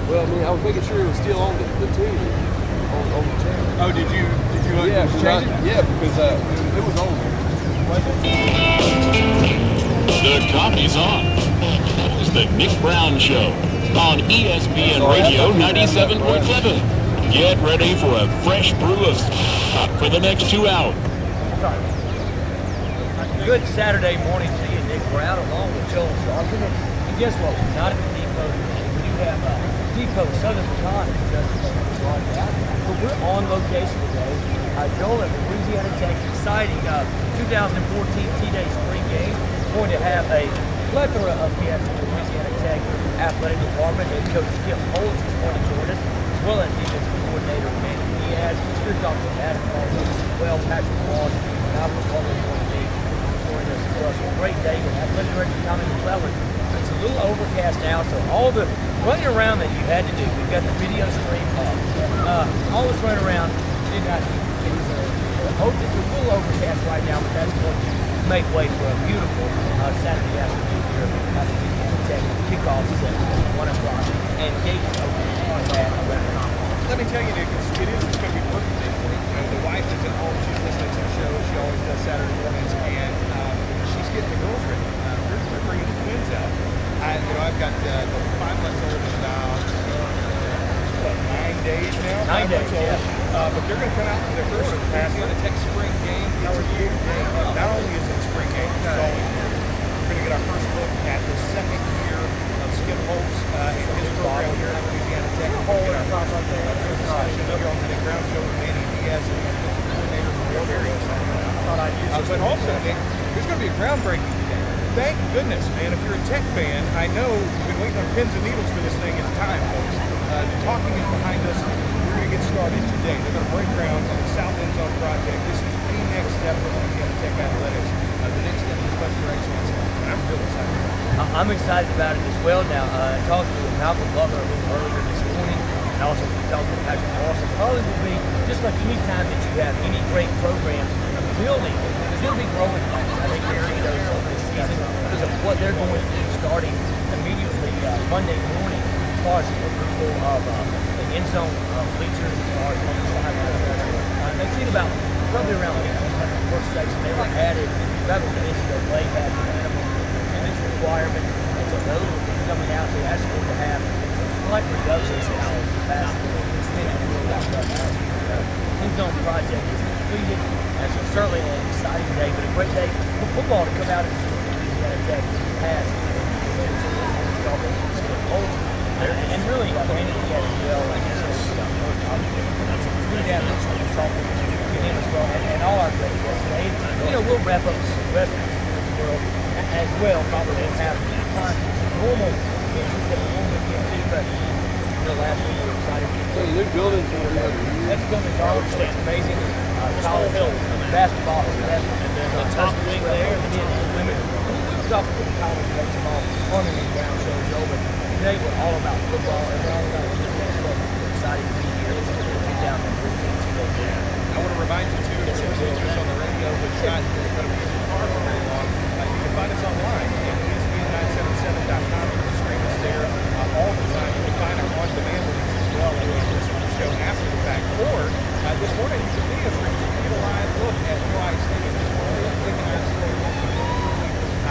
Well, I mean, I was making sure it was still on the team, on the channel. Oh, did you change it? Yeah, because it was on there. The coffee's on. It's the Nick Brown Show on ESPN Radio 97.7. Get ready for a fresh brew of for the next 2 hours. Good Saturday morning to you, Nick Brown, along with Joel Ruston. And guess what? We're not at the depot today. We do have Depot Southern Pecan just broadcast, but we're on location today. Joel at Louisiana Tech, exciting 2014 T-Day spring game. Going to have a plethora of guests from the Louisiana Tech athletic department. Head coach Skip Holtz is going to join us, as well as defensive coordinator Manny Diaz. We're talking basketball as well. Patrick Walsh, and I'm going to be joining us as well. So a great day with athletic director Tommy McClellan. It's a little overcast now, so all the running around that you had to do, we've got the video stream up. All this running around did not hope it's a little overcast right now, but that's going to make way for a beautiful Saturday afternoon here at the Louisiana Tech kickoff at 1 o'clock and gates open at 11 o'clock. Let me tell you, Nick, it's going to be perfect day for you. You know, the wife is at home. She's listening to the show. She always does Saturday mornings, and she's getting the girls ready. We're bringing the twins out. I've got the 5 months old is about 9 days now. 9 days, yeah. But they're going to come out for their first Louisiana Tech spring game. It's a big game. Not only is it a spring game, it's always we're going to get our first look at the second year of Skip Holtz and his program here at Louisiana Tech. We'll get our first discussion here on the Nick Brown Show with Manny Diaz and the coordinator. We're very excited. But also, Nick, there's going to be a groundbreaking today. Thank goodness, man. If you're a Tech fan, I know you've been waiting on pins and needles for this thing. It's time, folks. The talking is behind us. We're going to get started today. They're going to break ground on the South End Zone project. This is the next step for Louisiana Tech athletics. The next step is Buster Excellence. And I'm really excited about it. I'm excited about it as well now. I talked to Malcolm Butler a little earlier this morning, and also talked to Patrick Walsh. It probably will be just like any time that you have any great program building, there's going to be growing pains. I think they're going to go over the season because of what they're going to do starting immediately Monday morning as far as the removal of the end zone bleachers as far as on the sideline. They've seen about probably around 1,800 workstations. They were added rather than the NCAA had the minimum attendance requirement, and so those will be coming out. So that's going to have slight reductions in our capacity. End zone project is completed, and so certainly an exciting day, but a great day for football to come out and see Louisiana Tech has and really Manny Diaz as well. Like I said, good athletes as well, and all our great guests today. We'll wrap up the rest of the world as well. Probably won't have normal features that we normally get to, but last week we were excited. So the new building, that's going to be amazing. College basketball, and then the top wing there, and then women. We talked with college baseball on the Nick Brown Show, Joe, but today we're all about football and we're all about basketball. We're excited to be here in 2014 today. I want to remind you, too, if you're listening to us on the radio, but you're not going to be in the car for very long, you can find us online at ESPN977.com. You can stream us there all the time. You can find our on-demand release as well, and you can listen to the show after the fact. Or this morning, you can video stream. You can get a live look at July Stadium this morning. We're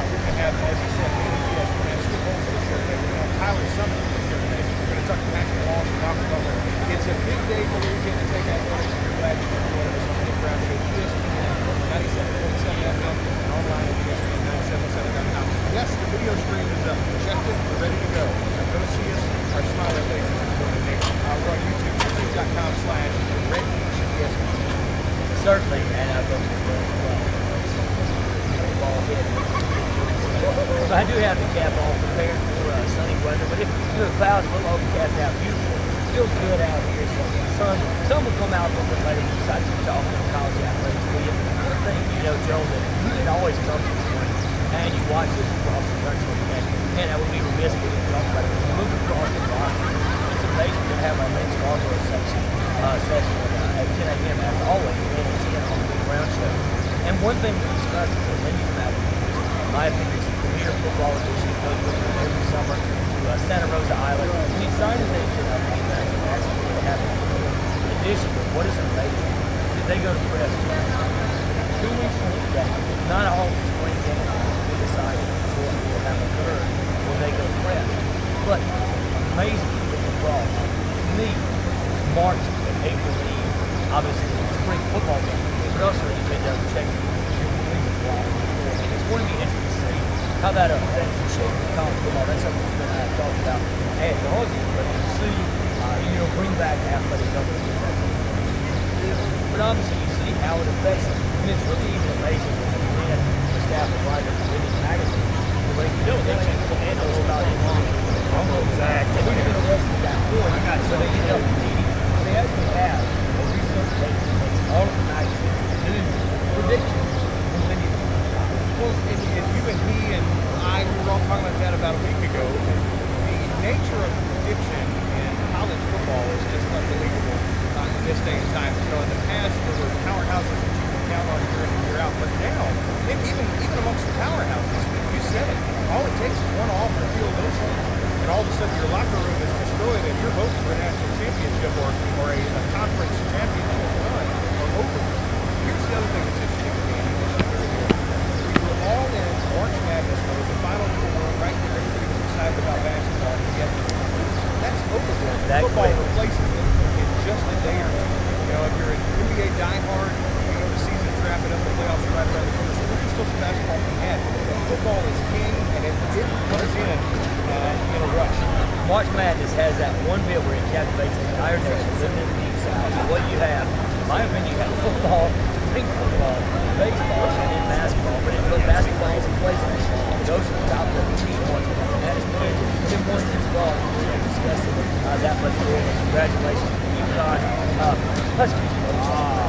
going to have, as you said, Manny Diaz, we're going to have Skip Holtz on the show today. We're going to have Tyler Summit on the show today. We're going to talk to Patrick Walsh and Malcolm Butler. It's a big day for Louisiana Tech athletics. We're glad you can join us on the Nick Brown Show, ESPN 97.7 FM, and online at ESPN977.com. Yes, the video stream is up. Checked it. We're ready to go. Go see us. Our smiling faces this morning, Nick. We're on YouTube, youtube.com/RedBeachESPN. Certainly, and I go ball hit. So I do have the cap on prepared for sunny weather, but if the clouds a little overcast out, beautiful, feels good out here. So sun will come out a little bit later. We decided to talk to college athletics for you. One thing, Joe, that it always comes this morning, and you watch this across the country, and I would be remiss if we didn't talk about it. When we move across the line, it's amazing to have our main Scarborough session at 10 a.m. as always, and it's here on the Nick Brown Show. And one thing we discuss is the Lindy's Matter. In my opinion, it's the premier football edition. It goes with every summer to Santa Rosa Island. And excited that they go to press 2 weeks from that. Not all the spring games we decide will have occurred when they go to press. But amazing with the fall. To me, March and April league, obviously the spring football game, but also you may double check it's going to be interesting to see how that affects the shape of college football. That's something we're going to have to talk about ad nauseum, but to see, bring back athletic numbers. But obviously you see how it affects it. And it's really even amazing when you read the staff of writers in this magazine. They can't handle about it long. Exactly. Who's going to rest at that point? So they end up needing, they actually have a research paper that takes all of the magazines to do predictions. Well, and you and he and I, we were all talking about a week ago. The nature of prediction in college football is just unbelievable in this day and time. In the past, there were powerhouses that you could count on year in and year out, but now, even amongst the powerhouses, you said it, all it takes is one off the field incident, and all of a sudden your locker room is destroyed, and your hopes for a national championship or a conference championship run are over. Here's the other thing that's interesting to me. All in March Madness mode, the Final Four, right here, everybody was excited about basketball, and yet that's over there. Football replaces it in just a day or two. If you're an NBA diehard, the season's wrapping up, the playoffs are right around the corner, so there's still some basketball to be had. But football is king, and it comes in a rush. March Madness has that one bit where it captivates the entire nation, living in the deep south. So what you have, in my opinion, you have football, spring football, baseball, and then basketball. But basketball is in place it goes to the top of the team once. And that is good. Tim Boyce as well. We're discussing that much more. Congratulations to UConn Huskies.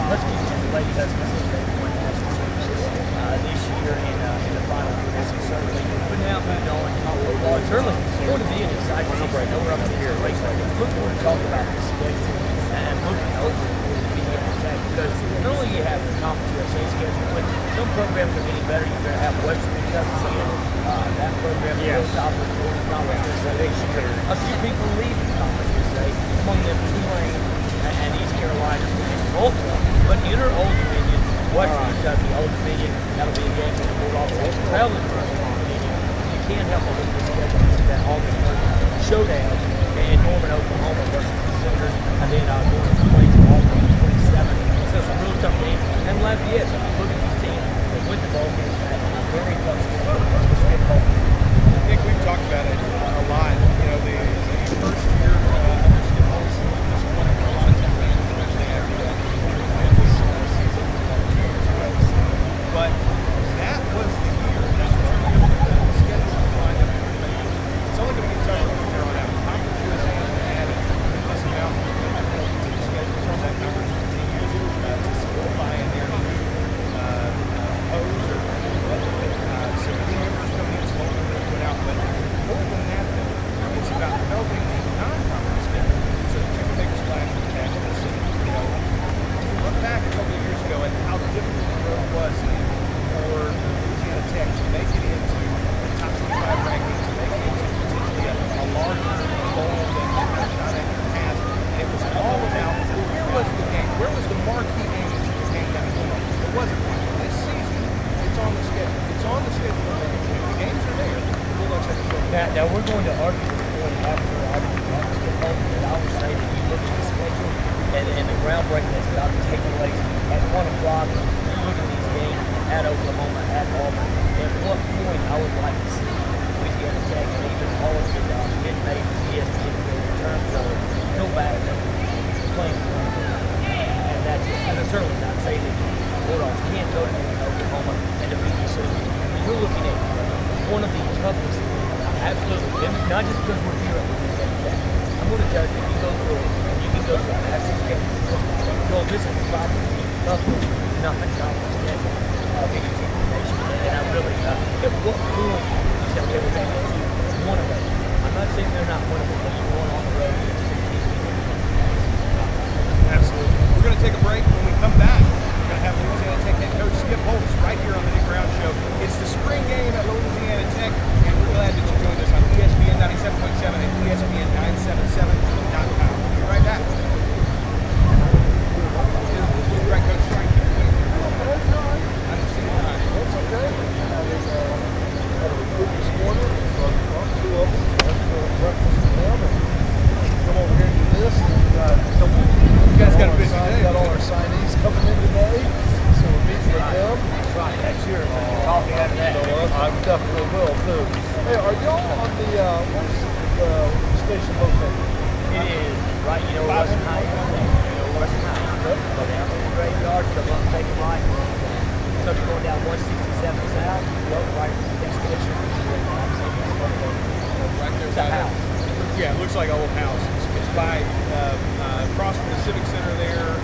Huskies and the Lady Huskies won the national championship this year in the final four. So certainly, but now moving on to football. It's certainly going to be an exciting season. I know we're up here at Lakeside. Look forward to talking about the schedule and looking over because not only you have the Conference USA schedule, but some programs are getting better. You're going to have Western Kentucky in that program. Yes. Conference USA. A few people leave the Conference USA, among them Tulane and East Carolina and Tulsa. But enter Old Dominion, Western Kentucky, Old Dominion. That'll be a game that we'll also traveling to Old Dominion. You can't help but look at the schedule that August 1st showdown in Norman, Oklahoma versus the Sooners, and then going to play to Auburn 27. So it's a real tough game. And Lafayette, so look at these teams that win the ball game, very tough schedule. Nick, we've talked about it a lot. The first year under Skip Holtz, just won a lot of games, especially after that season. But that was the year that the schedule lined up in your favor. It's only going to get tougher from here on out. Conference USA has added this amount to the schedule from that conference continues to solidify in their new pose or so the new members coming in slowly put out. But more than that, though, it's about developing a non-conference schedule so that you can make a splash in the national scene. You look back a couple of years ago at how difficult the road was for Louisiana Tech to make it into the top 25 rankings, to make it into potentially a larger bowl than they've had shot at in the past. And it was all about where was the game? Where was the marquee game that you could game that win on? It wasn't. This season, it's on the schedule. It's on the schedule. If the games are there, we'll let you go. Now we're going to argue this point after the home, and I would say that you look at the schedule and the groundbreaking that's about to take place at 1 o'clock. You look at these games at Oklahoma, at Auburn. At what point I would like to see Louisiana Tech and even all of the mid-majors, ESPN in terms of go back to playing. And that's it. And I'm certainly not saying that Bulldogs can't go to Oklahoma and defeat the Sooners. You're looking at one of the toughest, absolutely, not just because we're here at Louisiana Tech. I'm going to tell you, you go through it, and you can go through a national schedule. This is probably the toughest non-conference schedule of any team in the nation. And I really, at what point you say, okay, we're going to do one of those. I'm not saying they're not winnable, but you're going on the road against two teams. Absolutely. We're going to take a break. When we come back, we're going to have Louisiana Tech head coach Skip Holtz right here on the Nick Brown Show. It's the spring game at Louisiana Tech, and we're glad that you joined us on ESPN 97.7 and ESPN977.com. We'll be right back. Right, Coach. like an old house. It's by across from the Civic Center there.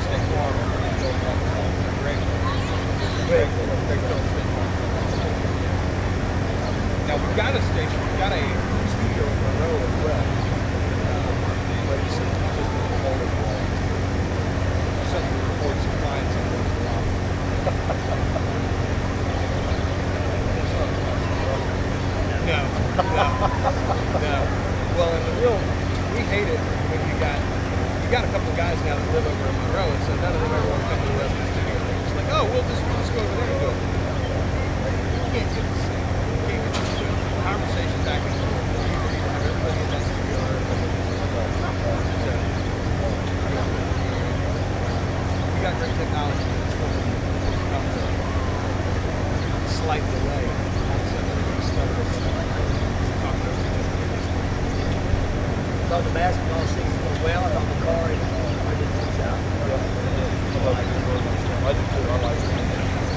State Farm. Greg Phillips State Farm. Now we've got a station. We've got a studio in Monroe as well. But it's just a whole something to report some clients on once in a while. No. Well, in the real, we hate it when you got a couple of guys now that live over in Monroe, and so none of them ever want to come to the Ruston studio. They're just like, oh, we'll just go over there and do it. You can't get the same. You can't get the same conversation back and forth. You need to have everybody in that studio. We got great technology. It's going to come to a slight delay. Thought the basketball season went well. I thought the car and I did a good job. I like it. I do too. I like it.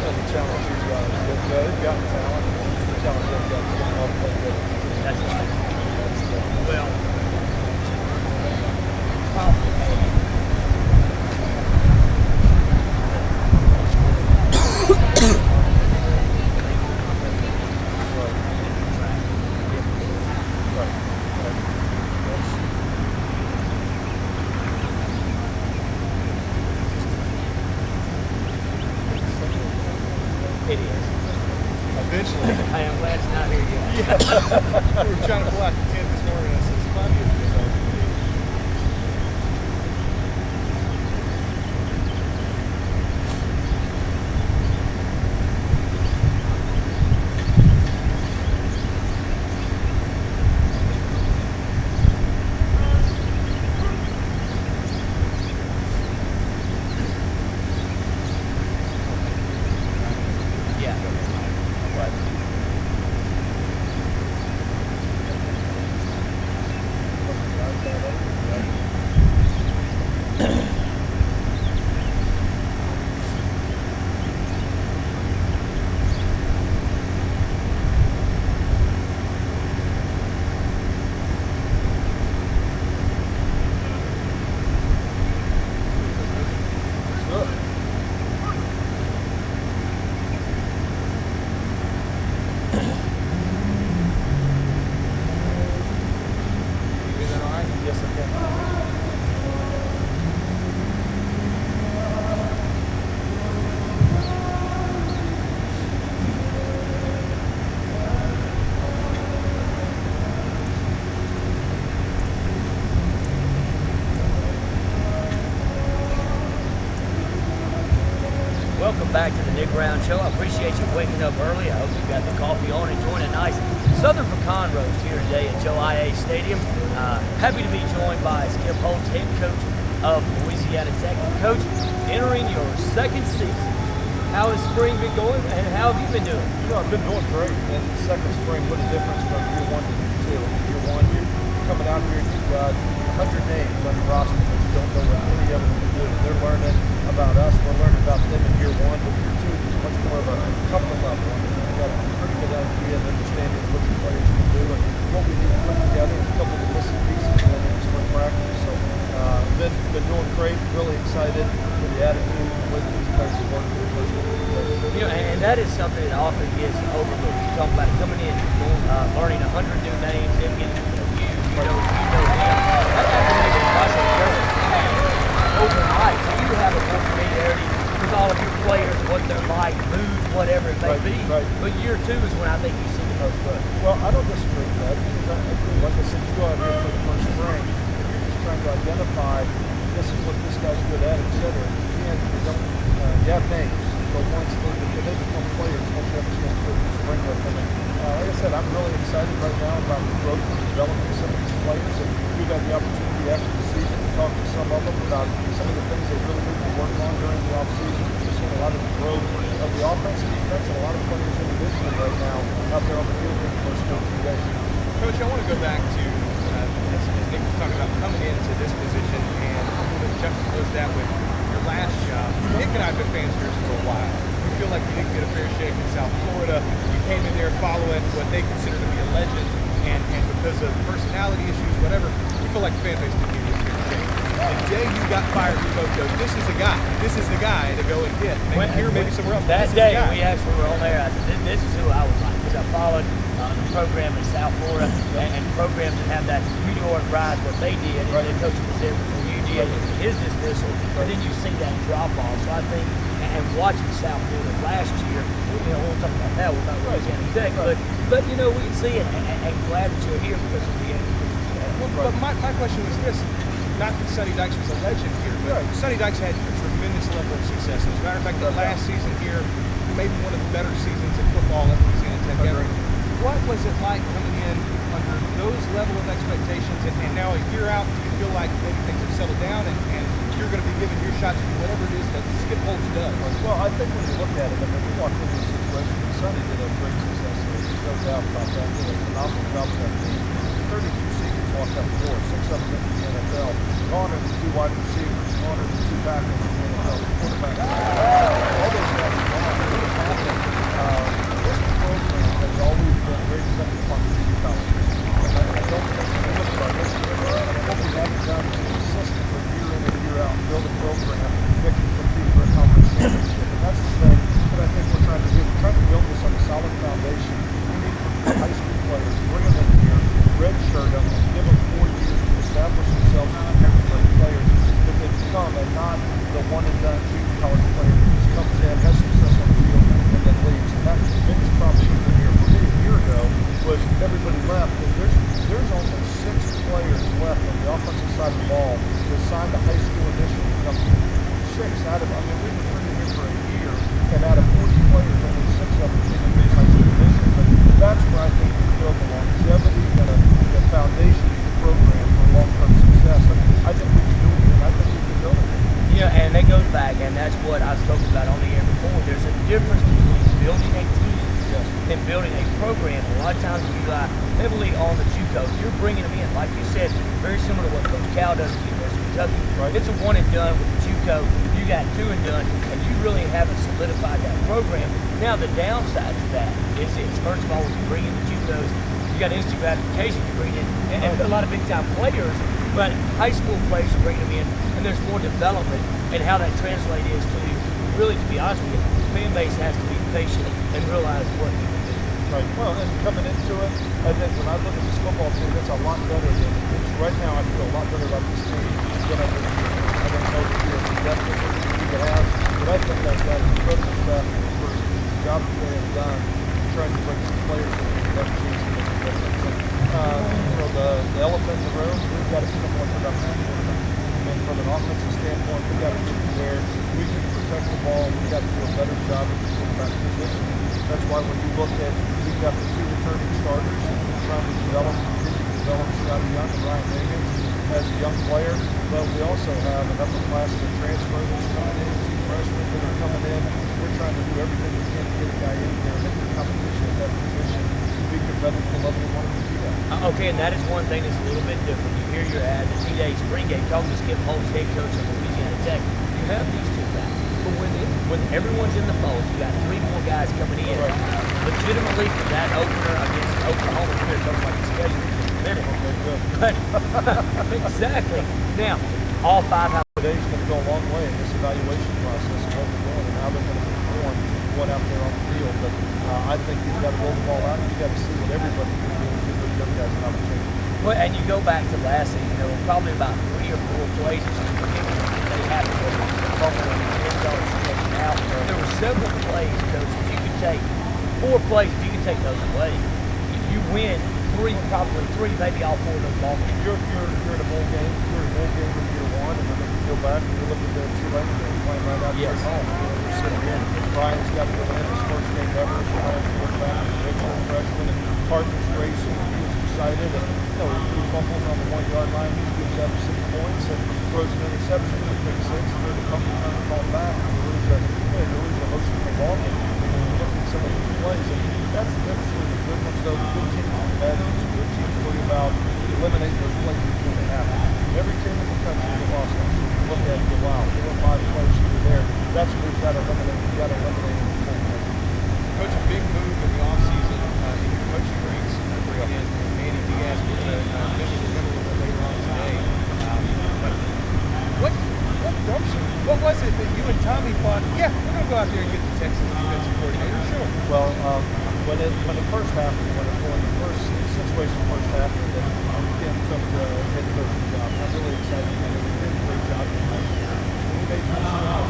The challenge these guys. They've got talent. The challenge they've got to get off play good. That's right. Well, probably. It is. Eventually. I am glad it's not here yet. Yeah. We were trying to pull out the tent this morning. I said, it's funny. Welcome back to the Nick Brown Show. I appreciate you waking up early. I hope you got the coffee on, enjoying a nice Southern Pecan Roast here today at Joe IA Stadium. Happy to be joined by Skip Holtz, head coach of Louisiana Tech. Coach, entering your second season. How has spring been going, and how have you been doing? You know, I've been doing great. And the second spring, what a difference from year one to year two. Year one, you're coming out here, you've got 100 names on your roster that you don't know what any of them can do. They're learning about us. We're learning about them in year one, but year two is much more of a comfort level. We've got a pretty good idea and understanding of what the players can do and what we need to put together, a couple of the missing pieces going into spring practice. So, been doing great, really excited for the attitude and the way that these players are working with us. You know, and that is something that often gets overlooked. You talk about coming in, learning 100 new names, them getting to know you, you know them. That academic process doesn't happen overnight. So you have a more familiarity with all of your players, what they're like, moods, whatever it may be. Right. But year two is when I think you see the most growth. Well, I don't disagree with that because I agree. Like I said, you go out here for the first spring, and you're just trying to identify this is what this guy's good at, et cetera. And you don't, you have names, but once they become players, once you have a chance to spring with them. And like I said, I'm really excited right now about the growth and development of some of these players. And we've had the opportunity after the season to talk to some of them about some of the things they really need to work on during the offseason. We're just seeing a lot of the growth of the offense and defense, and a lot of players individually right now out there on the field in the first 2 days. Coach, I want to go back to, as Nick was talking about, coming into this position and juxtapose that with your last job. Nick and I have been fans of yours for a while. We feel like you didn't get a fair shake in South Florida. You came in there following what they consider to be a legend and because of personality issues, whatever, we feel like the fan base didn't give you a fair shake. The day you got fired, your coach goes, this is the guy to go and get. Maybe here, maybe somewhere else. That day, we actually were on there. I said, this is who I was like, because I followed the program in South Florida and programs that have that meteoric rise, what they did, and the coach was there before you did, his dismissal, and then you see that drop off. So I think, and watching South Florida last year, we'll talk about that, we're not Louisiana Tech, but we can see it, and glad that you're here because of the end. But my question was this. Not that Sonny Dykes was a legend here, but Sonny Dykes had a tremendous level of success. As a matter of fact, the last season here, maybe one of the better seasons in football at Louisiana Tech ever. What was it like coming in under those level of expectations, and now a year out, do you feel like maybe things have settled down and you're going to be given your shot to do whatever it is that Skip Holtz does? Well, I think when you look at it, I mean, we walked into this situation, Sonny did a great success there. There's no doubt about that. He did a phenomenal job with that team. 32 seniors walked out the door, 6 of them into the NFL. Gone are the 2 wide receivers, gone are the 2 tackles in the NFL, the quarterback. All those guys are gone. This program has always been very dependent upon the junior college. I don't think we look at this. What we haven't done is consistently year in and year out build a program that can compete for a conference championship. And that's the thing that I think we're trying to do. We're trying to build this on a solid foundation. We need high school players, bring them in here, redshirt them, give them 4 years to establish themselves as contemporary players that they become, and not the one and done junior college player that just comes in, has success on the field, and then leaves. And that's the biggest problem here for me a year ago was everybody left, and there's only 6 players left on the offensive side of the ball that signed a high school edition to come here. 6 out of, I mean, we've been recruiting here for a year, and out of 40 players, only 6 of them came in high school edition. But that's where I think we build the longevity and the foundation of the program for long-term success. I think we can do it, and I think we can build it. Yeah, and that goes back, and that's what I was talking about on the air before. There's a difference between building a team and building a program. A lot of times we rely heavily on the JUCO. You're bringing them in, like you said, very similar to what Coach Cal does at the University of Kentucky. Right. It's a one and done with the JUCO. You got 2 and done, and you really haven't solidified that program. Now the downside to that is first of all, when you bring in the JUCOs, you got instant gratification you bring in, and a lot of big time players. But high school players, you bring them in, and there's more development, and how that translates is to really, to be honest with you, the fan base has to be patient and realize what you can do. Right. Well, and coming into it, I think when I look at this football team, it's a lot better than it's right now. I feel a lot better about this team than I did. I don't know the year of depth that we need to have, but I think that that incredible staff for the job that they have done, trying to bring some players in that team to make a difference. The elephant in the room, we've got to become more productive. And from an offensive standpoint, we've got to get to where we can protect the ball. We've got to do a better job of the quarterback position. That's why when you look at, we've got the 2 returning starters, we're trying to continue to develop Scotty Young and Ryan Higgins as a young player, but we also have an upperclassman transfer that's coming in, 2 freshmen that are coming in. We're trying to do everything we can to get a guy in there, make the competition at that position to be competitive to the level we want to be at. Okay, and that is one thing that's a little bit different. You hear you're at the T-Day spring game, talking to Skip Holtz, head coach of Louisiana Tech. You have these 2 guys. But when everyone's in the fold, you got 3 more guys coming in. Right. Legitimately for that opener against Oklahoma, we're going to talk about the schedule in just a minute. Okay, good. But exactly. Now, all 5 have Today's going to go a long way in this evaluation process of what we're doing and how they're going to perform going out there on the field. But I think you've got to roll the ball out. You've got to see what everybody can do and give those young guys an opportunity. Well, and you go back to last season, probably about 3 or 4 plays they happened with the fumble and the end zone situation out. There were several plays, Coach, if you could take 4 plays, if you could take those away, you win 3, probably 3, maybe all 4 of those ball games. You're in a bowl game. You're in a bowl game in year 1, and then you go back and you look at the Tulane game playing right out there at home. You're sitting in. Brian's got to go in his first game ever. Brian's quarterback, redshirt freshman, and Parker's racing. He was excited, and he fumbles on the 1-yard line. He gives up 6 points and throws an interception. He picks 6, and they're the company trying to call back. And you lose a host of the ball game. When you look at some of these plays, and that's the difference between the good ones, though. The good teams and the bad teams. The good teams worry about eliminating those plays before they happen. Every team in the country that lost them, you look at it and go, wow, 4 or 5 plays that were there. That's what we've got to eliminate. We've got to eliminate them before we make it. Coach, a big move in the offseason in your coaching ranks, bringing in Manny Diaz. go out there and get the Texas defensive coordinator? Sure. Well, when it first happened, when the first situation first happened, that Ken took the head coaching job, I'm really excited. He did a great job. He made me out.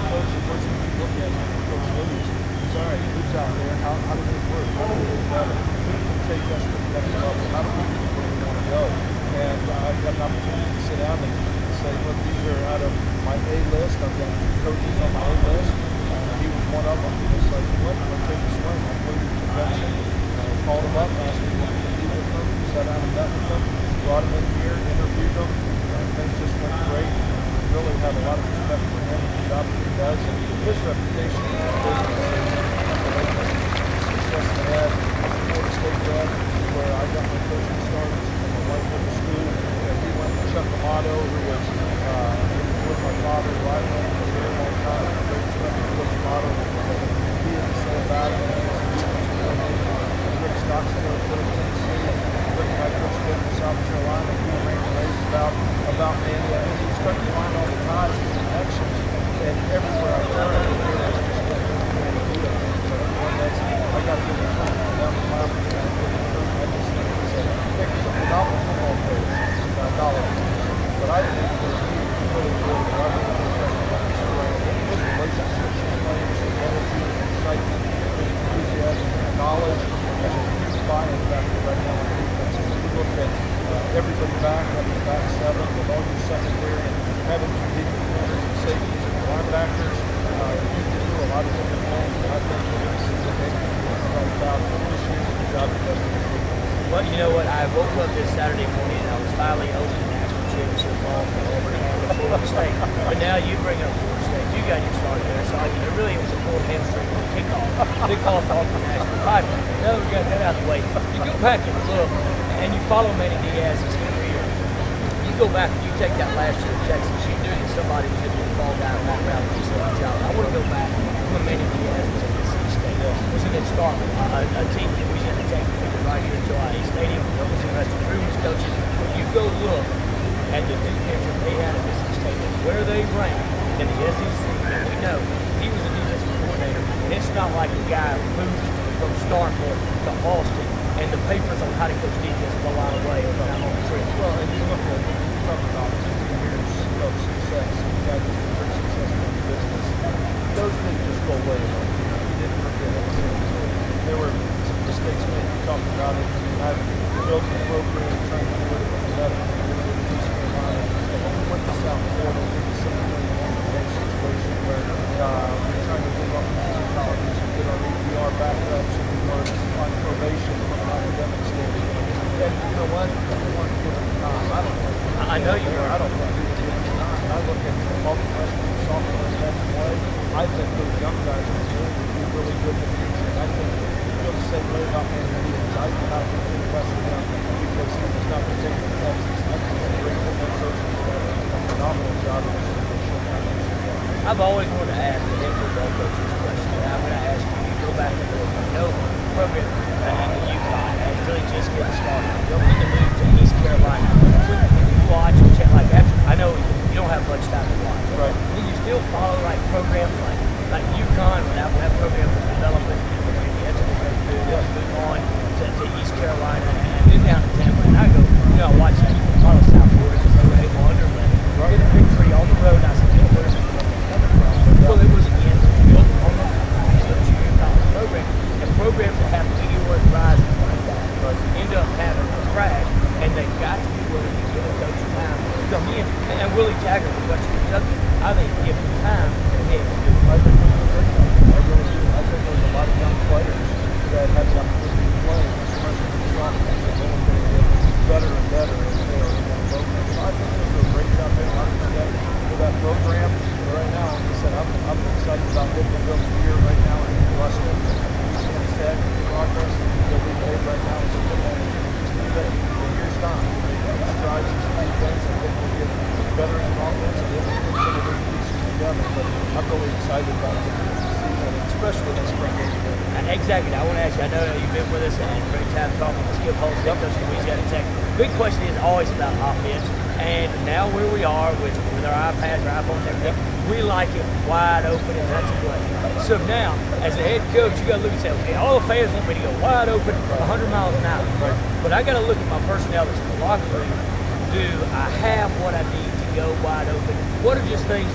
Coach, the first thing you look at Coach Lewis. Sorry, who's out there? How do we work? How do we do better? Who can take us to the next level? How do we get where we want to go? And I've got an opportunity to sit down and say, look, these are out of my A list. I've got coaches on my A list. He was one of them. He was like, what? Let's take a swing. I put him in convention. Called him up, asked him what he could do with them. Sat down and met with them. Brought him in here, interviewed them. Things just went great. Really have a lot of respect for him and the job that he does. And his reputation in the business is success he had. Florida State grad, where I got my coaching started. My wife went to school. He went to Chuck Amato, who was with my father, who I went for a very long time. Great respect for Coach Amato. He had to say about it. Rick Stockton was from Tennessee. Rick and I coached him in South Carolina. He ran raised about Manny. I mean, you start to find all the ties and connections. And everywhere I turn, I just get Manny Vito. I got to down the mile. I just think he's a phenomenal football player. But I think that he really good. I think his relationships with players, his energy, his excitement, his enthusiasm, his knowledge, there's a huge buy-in factor right now on defense. When you look at everybody back, having the back seven, with all your secondary, and having competing corners and safeties and linebackers, you can do a lot of different things. And I think that this is a big about this year's the job he does. Well, you know what? I woke up this Saturday morning and I was finally over the national championship ball for Auburn and Florida State. But now you bring up Florida State. You got your start there. So it really was a full hamstring kickoff off the national title. Now we got that out of the way. You go back and look, and you follow Manny Diaz's career. You go back and you take that last year in Texas. You knew that somebody was going to be a fall guy and walk around and do a job. I want to go back when Manny Diaz was at Mississippi State. Was an installment, a team that we didn't take right here at July Stadium. It was interesting. Drew was coaching. When you go look at the defense that they had at Mississippi State and where they ranked in the SEC, and we know he was a defensive coordinator. And it's not like a guy moved from Starkville to Austin and the papers on how to coach defense go a lot of way over down on the trip. Well, and you look at about 15 years of success. You guys have been very successful in business. Those didn't just go away. You didn't forget it. There were mistakes made. You talked about it. I've built a program trying to do it better. East Carolina. And when we went to South Florida, we did the same thing in the situation where we're trying to move up to colleges and get our APR back up so we weren't on probation from an academic standpoint. And you know what? Everyone given time. I know you were. I don't think we were given time. I look at all the freshmen and sophomores that play. I think those young guys in Missouri would be really good in the future. And I think feel the same way about Manny Diaz. I cannot be impressed with him because he was not particularly in Texas. I think he's a great football coach and he's done a phenomenal job in this position. I've always wanted to ask the head football coach this question. And I'm going to ask you, go back and look. You know, program in UConn has really just getting started. You're going to move to East Carolina. When you watch and check, like after, I know you don't have much time to watch. Right. Do you still follow like programs like UConn when that program was developing? Move on to East Carolina and then down to Tampa. And I go, I watch that. A lot of South Florida because they were able to underway. Get a victory on the road. And I said, where's it coming from? Well, it was again built on the junior college program. And programs that have meteoric rises like that end up having a crash. And they've got to be willing to give a coach time to come in. And Willie Taggart from Western Kentucky, I think, give him time to be able to do it. I think there's a lot of young players that have the opportunity to play as freshmen and sophomores. They're only going to get better and better as they are in that program. So I think they'll do a great job there. I'm excited for that program. But right now, like I said, I'm excited about what they're building here right now in Ruston. ESPN said progress that we made right now is a football. Even in years' time, we're strides in defense. I think we'll get better in offense and we'll put some of those pieces together. But I'm really excited about the season, especially that spring game. Exactly. I want to ask you, I know you've been with us and great time talking to Skip Holtz, head coach of Louisiana Tech. Big question is always about offense. And now where we are with our iPads, our iPhones, everything, we like it wide open, and that's a play. So now, as a head coach, you got to look and say, okay, all the fans want me to go wide open, 100 miles an hour. Right. But I got to look at my personnel that's in the locker room. Do I have what I need to go wide open? What are just things,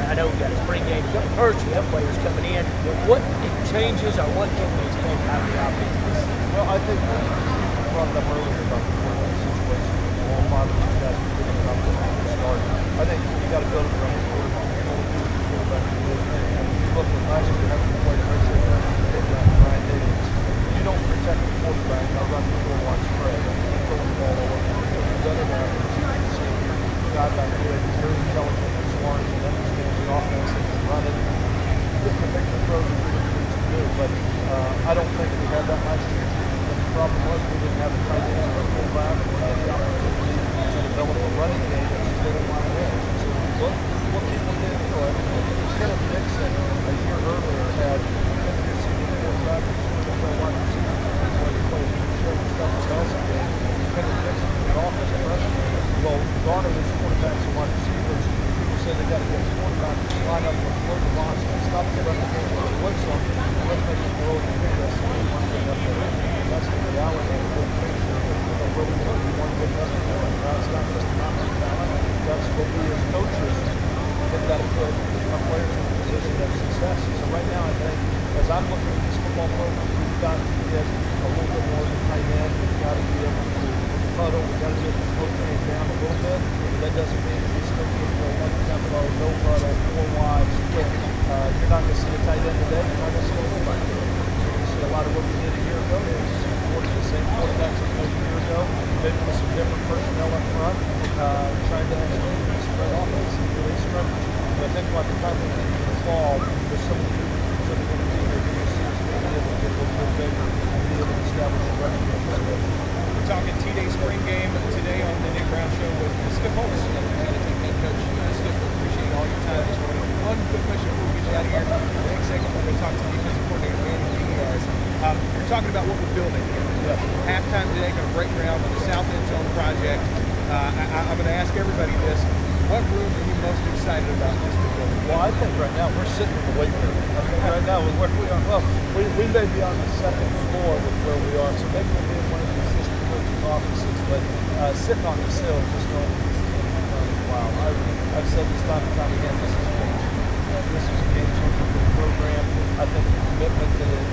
I know we got a spring game, you got hurt, you have players coming in. What changes or what can we expect out of the offense this season? Well, I think you brought it up earlier about the quarterback situation. All five of these guys are picking it up from the start. I think you got to build it around the quarterback. You know, the quarterback is. And if you look at last year, having to play the rest of the Brian Higgins, you don't protect the quarterback. I'll run the 4-1 spread. You throw the ball all over. You've done it now. You've seen a guy back here. He's very intelligent and smart and understands the offense and can run it. The picture throws are pretty easy to do, but I don't think we had that last year. The problem was we didn't have the tight end or fullback. We had the opportunity to develop a running game that was really wide open. So what people did, you know, Kenneth Dixon a year earlier had 50 receiving quarterback, wide receiver, where he played stuff in Nelson game. Kenneth Dixon was off as a freshman. Well, Garner was quarterbacks and wide receivers. People said they got to get the quarterback to line up with Floyd Devon and stop the run the game with the blitz on. Let's make it roll the big rest of the game up there. That's the reality of the picture of where we go. We want to get nothing more. It's not just about the talent. That's what we as coaches have got to put our players in a position of success. So right now, I think, as I'm looking at this football program, we've got to get a little bit more of the tight end. We've got to be able to huddle. We've got to be able to slow things down a little bit. But that doesn't mean we still get to one tempo, no huddle, 4 wide, split. You're not going to see a tight end today. You're not going to see a fullback today. You're going to see a lot of what we did a year ago. You're going to see the same quarterbacks that we did a year ago, maybe with some different personnel up front, trying to execute a spread offense and really scrimmage. But I think by the time we get to the fall, there's some of the people that are going to be here. You're going to see us be able to get a little bit bigger and be able to establish a running game. We're talking T-Day spring game today on the Nick Brown Show with Skip Holtz, head coach. Skip, appreciate all your time this morning. One quick question before we get you out of here. The next segment, we're going to talk to defensive coordinator Manny Diaz. You're talking about what we're building here. Halftime today, going to break ground on the South End Zone project. I'm going to ask everybody this. What room are you most excited about this building? Well, I think right now we're sitting in the weight room. I think right now with where we are, well, we may be on the second floor with where we are, so maybe we'll be in one of the assistant coach's offices, but sitting on the sill, just going, wow. I've said this time and time again, this is a game changer for the program. I think the commitment that it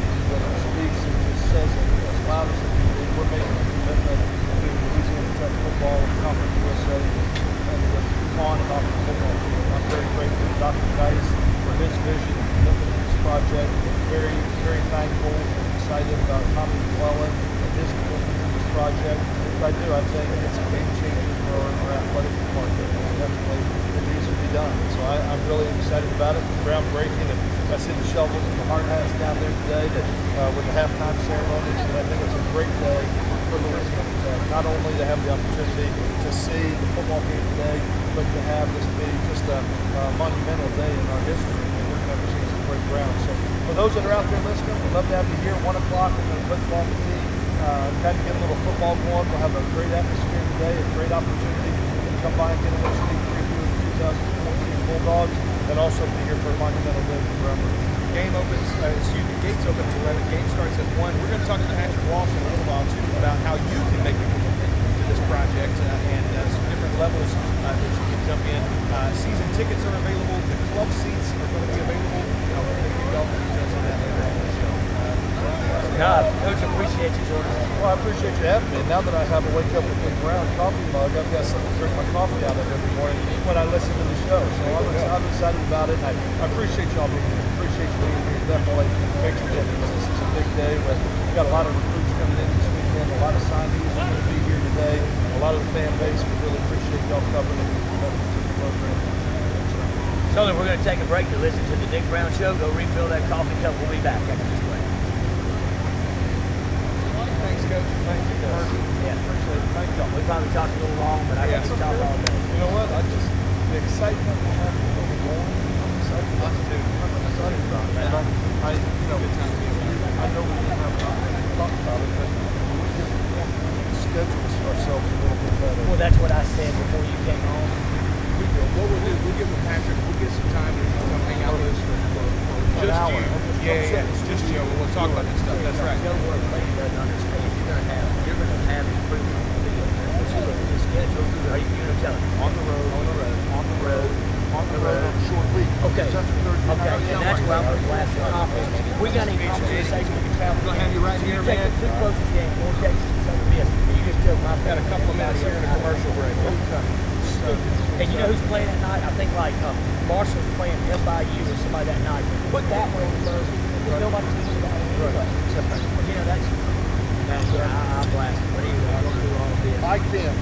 speaks, it just says it as loud as it can be. We're making a commitment to Louisiana Tech football and Conference USA and on and off the football field. I'm very grateful to Dr. Dice for his vision and commitment to this project. Very, very thankful and excited about Tommy McClellan and his commitment to this project. But I think it's a game changer for our athletic department. Definitely, it needs to be done. So I'm really excited about it. It's groundbreaking, and I see the shovels and the hard hats down there today with the halftime ceremonies. And I think it's a great day for Louisiana Tech. Not only to have the opportunity to see the football game today, but to have this be just a monumental day in our history. And we've never seen some great ground. So for those that are out there listening, we'd love to have you here. 1 o'clock, we're going to put on the tee. Kind of get a little football going. We'll have a great atmosphere today, a great opportunity to come by and get a little sneak preview of the 2014 Bulldogs, and also be here for a monumental day for Brown. Gates open at 11. Game starts at 1. We're going to talk to Patrick Walsh in a little while, too, about how you can make a commitment to this project and some different levels that you can jump in. Season tickets are available. The club seats are going to be available. We're going to give you all the details on that later on the show. Coach, appreciate you, Jordan. Well, I appreciate you having me. And now that I have a Wake Up with Nick Brown coffee mug, I've got something to drink my coffee out of every morning when I listen to the show. So I'm excited about it, and I appreciate y'all being here. Appreciate you being here. Definitely makes a difference. This is a big day. We've got a lot of recruits coming in this weekend, a lot of signees are going to be here today, a lot of the fan base. We really appreciate y'all covering it to the program. So we're going to take a break to listen to the Nick Brown Show. Go refill that coffee cup. We'll be back after this break. Thanks, Coach. Thank you, guys. Yeah. Appreciate it. Thank y'all. We probably talked a little long, but I got to talk all day. You know what? The excitement we have to go on. I'm excited about it. I'm excited about it. And I know we didn't have time to talk about it, but we just schedule ourselves a little bit better. Well, that's what I said before you came get with Patrick. We'll get some time to come hang out with us for just hour. you. Yeah. Just you. We'll talk about this stuff. That's right. Go where the lady doesn't understand. You're gonna have improvement on the field. But you look at the schedule. Are you gonna tell them? On the road. On a short week. Okay. And that's where I'm going to blast the conference. We got any conversation with the travel. We're gonna have you right here, Take man. it too close to the game. We'll take it to some of this. You just tell my Got a couple of minutes here in a commercial break. And you know who's playing that night? I think like Marshall's playing FIU or somebody that night. Put that one on Thursday. There's nobody to do that anyway. You know, that's I blast it. But anyway, I'm going to do all of this. Mike Tim.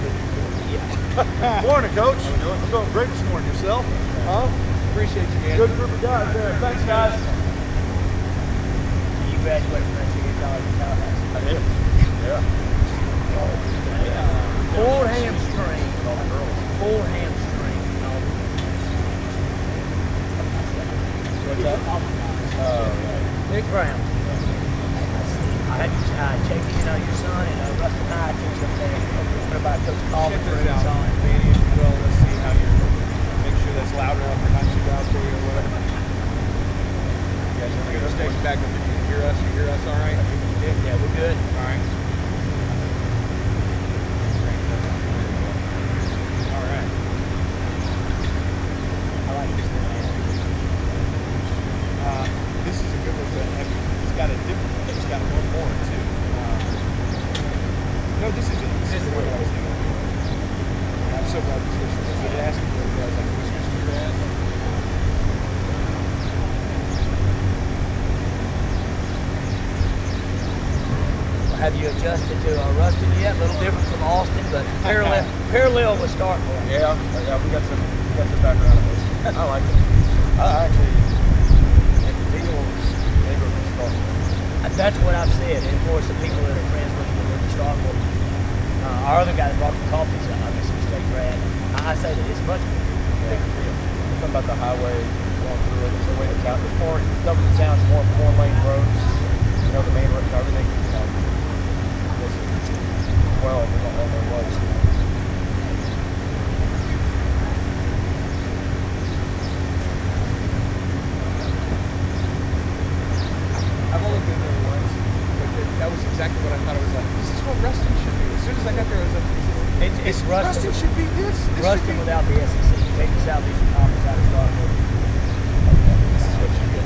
Yeah. Morning, Coach. I'm doing great this morning. Yourself? Huh? Appreciate you, man. Good group of guys there. Thanks, guys. You graduated from that junior college in Tallahassee. I did. Yeah. Full hamstring. Full hamstring. What's that? Nick Brown. I had to check in on your son and Ruston High teach up there. What about Coach Coleman? Check this out, Danny, as well. Let's see how you're. Make sure that's loud enough or not too loud for you or whatever. You guys want to go station back up if you can hear us? You hear us all right? Yeah, we're good. All right. All right. I like this thing, man. This is a good one. It's got a different. It's got one more too. No, this is the one I was thinking of. I'm so glad we switched this. I asked you what guys like we switched to your ass. Have you adjusted to Ruston yet? A little different from Austin, but parallel with Starkville. Yeah, we got some background on this. I like it. It feels bigger than Starkville. That's what I've said. And of course, the people that are friends with me live in Starkville. Our other guy that brought the coffee is a Mississippi State grad. I say that it's much bigger. Something about the highway going through it. It's the way the town. It's more. The town's more 4-lane roads. You know, the main road, everything. 12 all there was. I've only been there once, but that was exactly what I thought it was like. This is what Ruston should be. As soon as I got there, I was like, It's Ruston. Ruston should be this. Ruston without the SEC. You take the Southeastern Conference out of Starkville. This is what you get.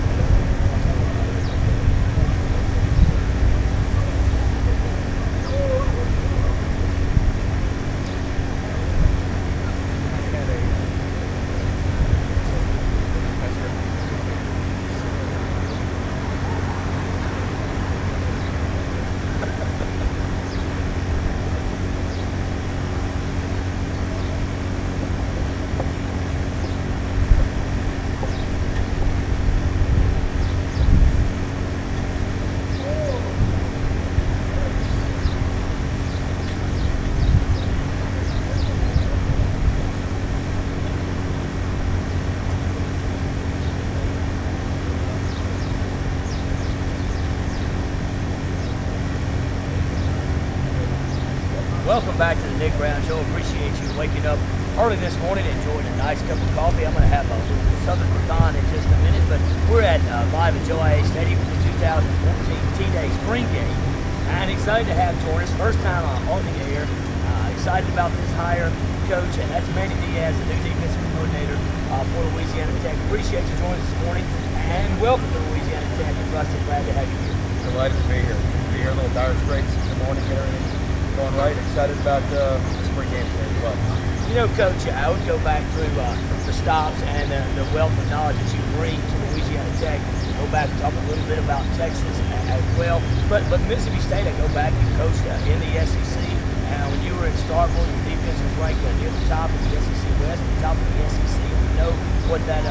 Welcome back to the Nick Brown Show. Appreciate you waking up early this morning, enjoying a nice cup of coffee. I'm going to have a Southern pecan in just a minute, but we're at live at Joe IA Stadium for the 2014 T-Day Spring Game. And excited to have join us, first time on the air. Excited about this hire, Coach, and that's Manny Diaz, the new defensive coordinator for Louisiana Tech. Appreciate you joining us this morning, and welcome to Louisiana Tech. And Ruston, glad to have you here. Delighted to be here. Be here a little dire straits in the morning, get everything going right. Excited about the spring game today as well. You know, Coach, I would go back through the stops and the wealth of knowledge that you bring to Louisiana Tech. Go back and talk a little bit about Texas as well. But Mississippi State, I go back, you coached in the SEC. And when you were in Starkville, your defense was ranked near the top of the SEC West, the top of the SEC. We know what that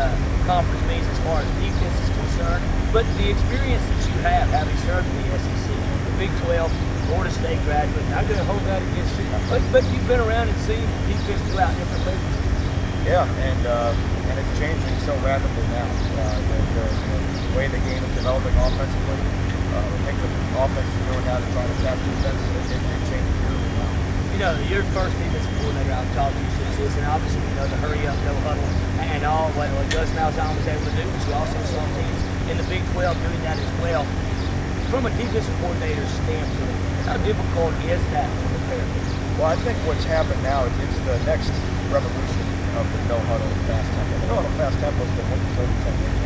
conference means as far as defense is concerned. But the experience that you have, having served in the SEC, the Big 12, Florida State graduate, not going to hold that against you. But you've been around and seen defense throughout different leagues. Yeah, and it's changing so rapidly now. The way the game is developing offensively, I think the offense is doing now to try to tap defense, it changes really now. You know, your first defensive coordinator I've talked to since this, and obviously we know the hurry up, no huddle, and and all what Gus Malzahn was able to do, but you also saw teams in the Big 12 doing that as well. From a defensive coordinator's standpoint, how difficult is that to prepare? Well, I think what's happened now is it's the next revolution of the no huddle fast tempo. The no huddle fast tempo has been what was over 10 years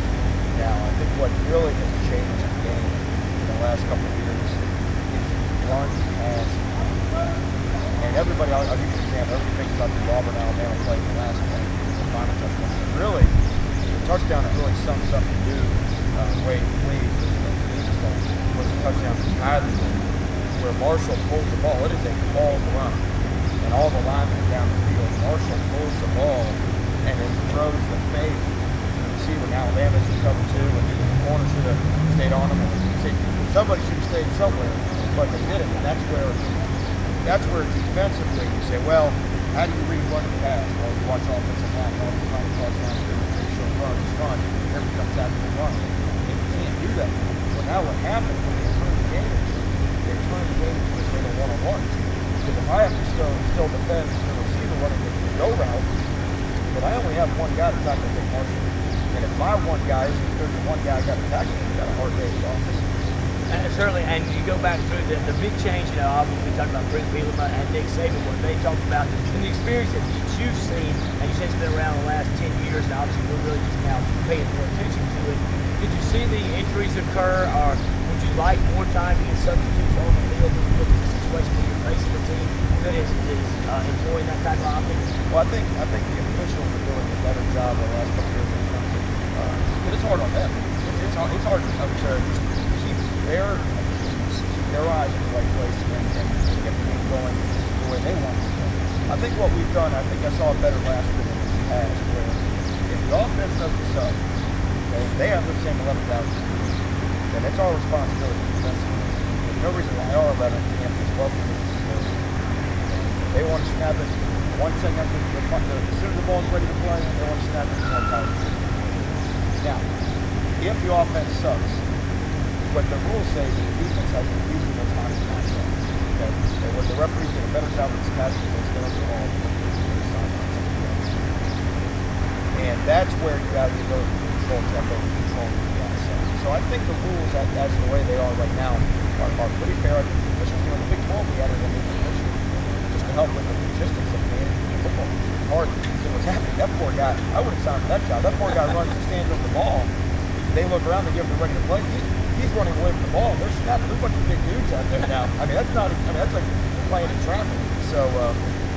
now. I think what really has changed the game in the last couple of years is run, pass, and everybody, I'll give you an example. Everybody thinks about the Auburn Alabama play in the last play, the final touchdown. Really, the touchdown that really sums up the new way he played was a touchdown to tie the game, where Marshall pulls the ball. It is a called run, and all the linemen are down the field. Marshall pulls the ball and then throws the fade to the receiver. Now Alabama's in cover 2, and the corner should have stayed on him. Somebody should have stayed somewhere, but they didn't. And that's where defensively you say, well, how do you read run and pass? Well, you watch offensive line, all the time, touchdown, pretty short run, just run. Every comes out to run. And you can't do that. Well, now what happened when they turned the game into a one-on-one. Because if I have to still defend the receiver running the go route, but I only have one guy to tackle Nick Marshall. And if my one guy is, there's one guy I got to tackle, he's got a hard day at offense. Certainly, and you go back through the big change, obviously we talked about Brent Bielema and Nick Saban, when they talked about the experience that you've seen, and you said it's been around the last 10 years, and obviously we're really just now paying more attention to it. Did you see the injuries occur, or would you like more time to get substitutes on the field when you look at the situation when you're facing a team that is employing that type of offense? Well, I think the officials are doing a better job the last couple of years in terms of, but it's hard on them. It's hard to keep their eyes in the right place and get the game going the way they want it to go. I think what we've done, I saw it better last year than in the past, where if the offense doesn't suck, they have the same 11,000 feet, then it's our responsibility defensively. There's no reason why our 11 can't be 12 feet. They want to snap it one second after as soon as the ball's ready to play, they want to snap it one time. Now, if the offense sucks, what the rules say is the defense has to use the time to match up. Okay? And when the referees did a better job of this past year, they still have the ball. And that's where you have the ability to control tempo and control the outside. So I think the rules, as the way they are right now, are pretty fair. I think the officials, in the Big 12, we added a new position just to help with the logistics of managing football. It's hard to see what's happening. That poor guy, I would have signed for that job. That poor guy runs and stands over the ball. They look around, they give him the ready to play. He's running away from the ball. They're snapping. There's a bunch of big dudes out there now. That's like playing in traffic. So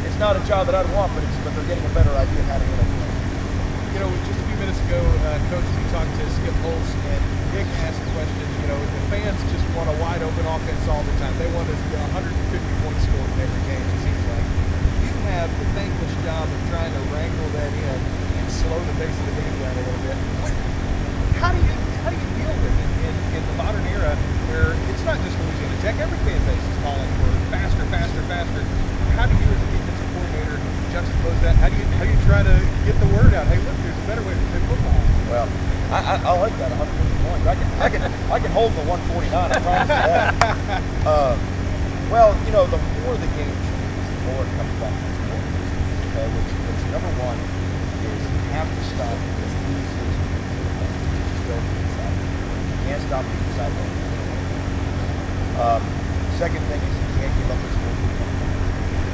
it's not a job that I'd want, but they're getting a better idea of how to handle it. Just a few minutes ago, Coach, we talked to Skip Holtz, and Nick asked the question, the fans just want a wide open offense all the time. They want a 150 points scored in every game, it seems like. You have the thankless job of trying to wrangle that in and slow the pace of the game down a little bit. How do you deal with it in the modern era where it's not just Louisiana Tech, every fan base is calling for faster. How do you, as a defensive coordinator, juxtapose that? How do you try to get the word out? Hey, look, there's a better way to play football. Well, I like that 150 points. I can hold the 149. I promise you that. Well, the more the game changes, the more it comes back to the sport. Okay, which number one is you have to stop as easy as you can. Go to the inside. You can't stop the inside ball. Second thing is you can't give up the score.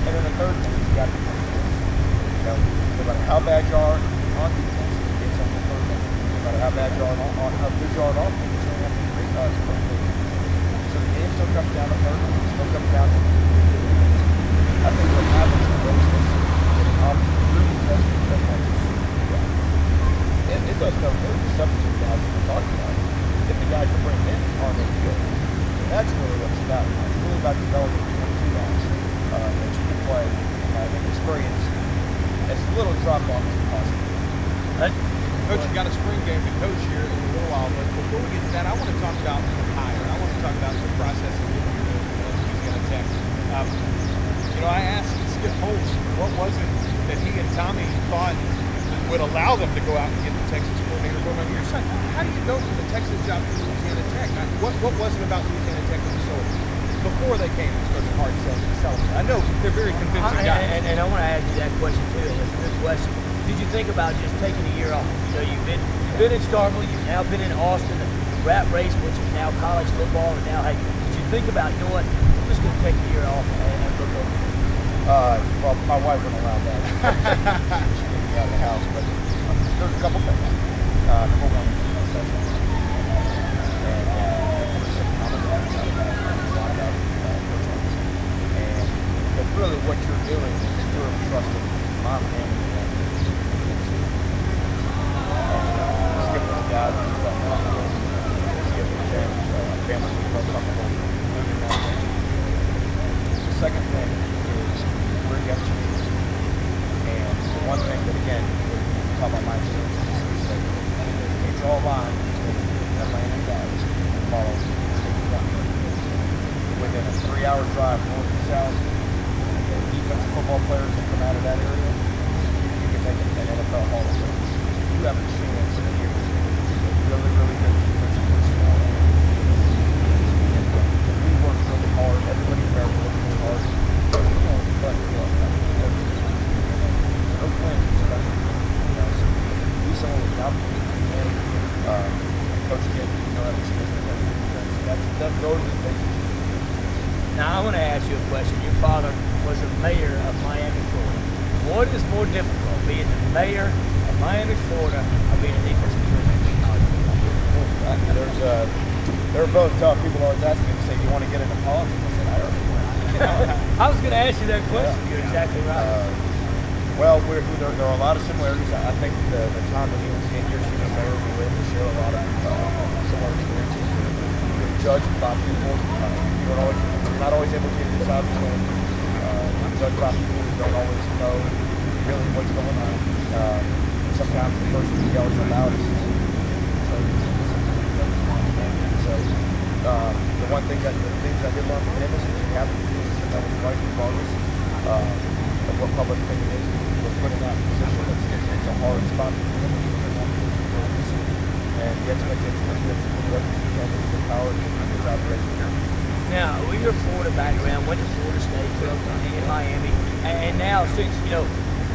And then the third thing is you got to be no matter how bad you are on defense, it's on the third down. No matter how bad you are on how good you are on offense, you only have to be 3 yards per play. So the game still comes down to third down. It still comes down to I think what happens in those things is an opposite really test the football. It does no good. The substitute guys that we're talking about, if the guys you bring in aren't any good. And that's really what it's about. It's really about developing 22 guys that you can play and experience as little drop-off as possible. Coach, you got a spring game to coach here in a little while, but before we get to that, I want to talk about the hire. I want to talk about the process of getting here to Louisiana Tech. I asked Skip Holtz, what was it that he and Tommy thought would allow them to go out and get the Texas coordinator going on your side? How do you go from the Texas job to Louisiana Tech? What was it about Louisiana Tech that was sold? Before they came and started hard selling. I know they're very convincing guys. And I want to ask you that question too, and it's a good question. did you think about just taking a year off? You know, you've been in Starkville, you've now been in Austin, the rat race, which is now college football, and now, hey, did you think about, you know what, I'm just going to take a year off and look over? Well, my wife wouldn't allow that. She didn't get out of the house, but there's a couple things. Number one, and really what you're doing is you're trusting my family. Skip with the guys who felt comfortable. Skip with them, family who felt comfortable. The second thing is we're against you. And the one thing that, again, we talk about my experience in the state, you draw a line between Atlanta and Dallas and follow within a 3-hour drive north and south, the defensive football players that come out of that area, you can make an NFL Hall of Fame. You have a chance here to really, really good defensive personnel. And we work really hard. Everybody there works really hard. But no plan, especially. So be someone with an opportunity. Coach Kid, that experience. That's those are the things. Now, I want to ask you a question. Your father was a mayor of Miami, Florida. What is more difficult, being the mayor of Miami, Florida, or being a defensive coordinator in college football? They're both tough. People always ask me, say, do you want to get into politics? I said, I already want. I was going to ask you that question. Yeah. You're exactly right. Well, there are a lot of similarities. I think the time that he was in here, she was mayor, we were able to share a lot of similar experiences. You're judged by people. You're not always able to get this out of the you're judged by people who don't always know really what's going on. Sometimes the person who yells the loudest is the one thing the things I did learn from him is that you have to do is that was right regardless of what public opinion is. We're put in that position. It's a hard spot to be in. And the expectation is that you have the power to do the job right here. Now, with your Florida background, went to Florida State, in Miami, and now since,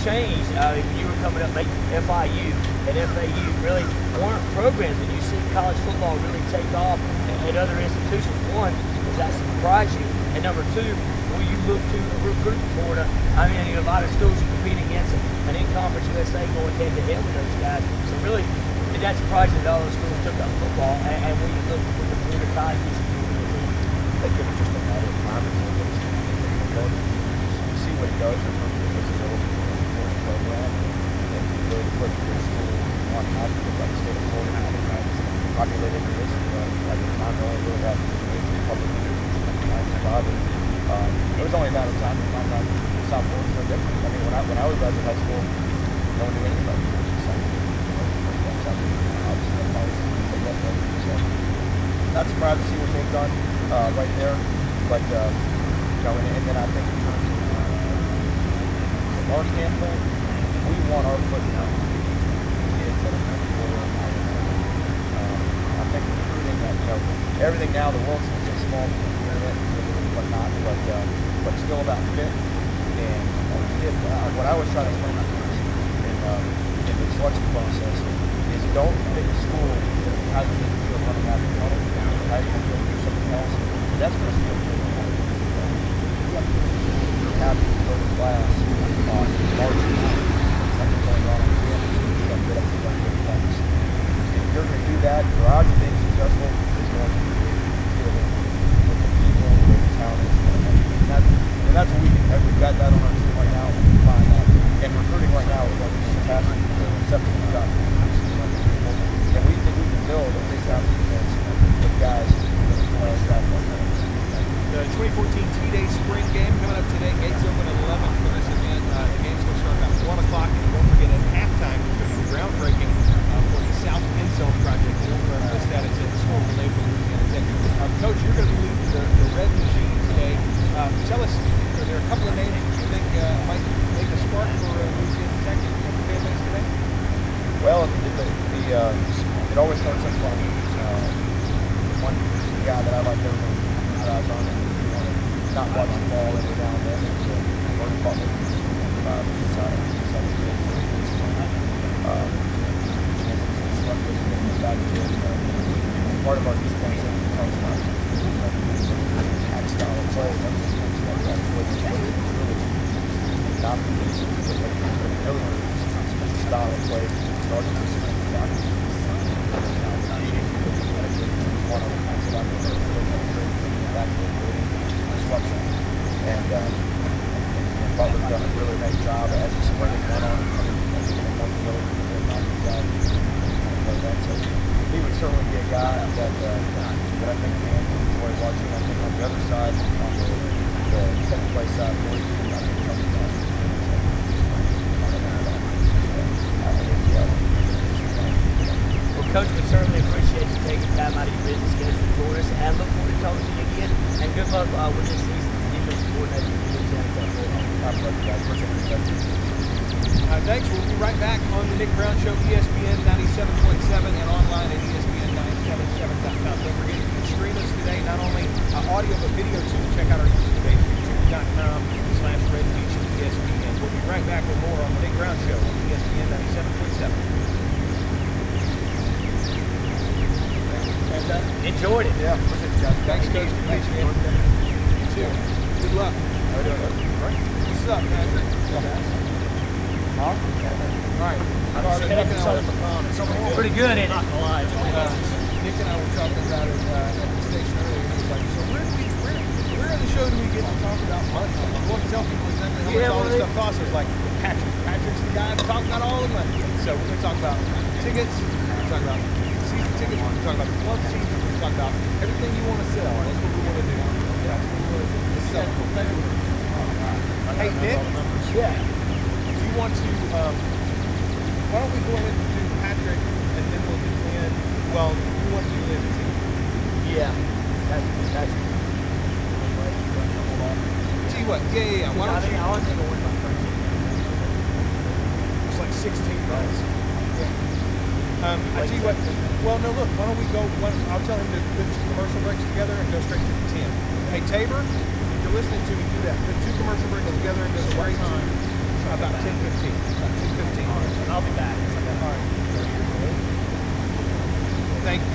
changed, when you were coming up, FIU and FAU really weren't programs that you see college football really take off at other institutions. One, does that surprise you? And number two, when you look to recruit Florida, a lot of schools you compete against, and in Conference USA going head-to-head with those guys. So really, did that surprise you that all those schools took up football, and when you look with the Florida Tigers, I think it was just a matter of time until it goes. You see what it does in terms of the visibility for the program, and you really put your school on top of it, like the state of Florida, it's populated in this, at the time, only really had major public it was only a matter of time to find out South Florida was no different. When I was graduating high school, no one knew anybody. Not surprised to see what they've done right there, but and then I think in terms of from our standpoint, we want our foot down. Kids that are coming forward. I think recruiting that everything now the world's a small internet and whatnot, but still about fit. And what I was trying to explain to kids in the selection process is don't pick a school that has to feel running out of the tunnel. How you feel do something else? That's going to feel good. You're happy to go to class on March 9th. Something going on campus. You got to get up to run good things. If you're going to do that, your odds of being successful is going to be feeling with the people, with the talent. And that's what we've got that on our team right now. We can find that. And recruiting right now is like fantastic. The reception we've got. And we think we can build a big time defense with guys the 2014 T-Day Spring Game coming up today. Gates open at 11 for this event. The game's going to start about 1 o'clock. And don't forget at halftime, there's going to be groundbreaking for the South End Zone project. Don't miss that. It's at the School of Naval Louisiana Tech. Coach, you're going to be leading the Red Machine today. Tell us, are there a couple of names that you think might make a spark for Louisiana Tech and the fan base today? Well, it always starts at fun. One guy that I like to keep eyes on and not watch the ball every now and then is Gordon Butler. back to part of our defense talks about attack style of play. That's what's really not the case. Really style of play starting to see back. One of them has back disruption. And Butler's done a really nice job as he's springing that on. He would certainly be a guy that I think fans would enjoy watching. I think on the other side, on the second place side, Well, Coach, we certainly appreciate you taking time out of your business schedule to join us, and look forward to talking to you again. And good luck with this season. Defensive coordinator. Thanks. We'll be right back on the Nick Brown Show, ESPN 97.7 and online at ESPN977.com. Don't forget you can stream us today, not only audio but video too. Check out our YouTube page, youtube.com/Red Beach ESPN. We'll be right back with more on the Nick Brown Show on ESPN 97.7. Enjoyed it. Yeah, appreciate you guys. Thanks, Coach. Thanks, man. You too. Good luck. How are you doing? What's up, Patrick? All right. Pretty good, isn't it? Nick and I were talking about it at the station earlier. He was like, so where in the show do we get to talk about money? We want to tell people exactly how much all this stuff costs. It's like Patrick's the guy to talk about all the money. So we're going to talk about tickets. We're going to talk about season tickets. We're going to talk about the club season. We're going to talk about everything you want to sell. That's what we want to do. That's what we want to do. Sell. Hey, Nick. Yeah. Do you want to, why don't we go ahead and do Patrick, and then we'll do Lynn. Well, you want to do Lynn too. Yeah. That's Tell you what, yeah. Why don't you? I want to go with my first. It's like 16 bucks. Yeah. I tell you what, well, no, look, why don't we go, I'll tell him to put 2 commercial breaks together and go straight to the 10. Hey, Tabor, if you're listening to me, do that. Put 2 commercial breaks together and go straight to about 10:15. About 10:15. I'll be back. All right. Thank you.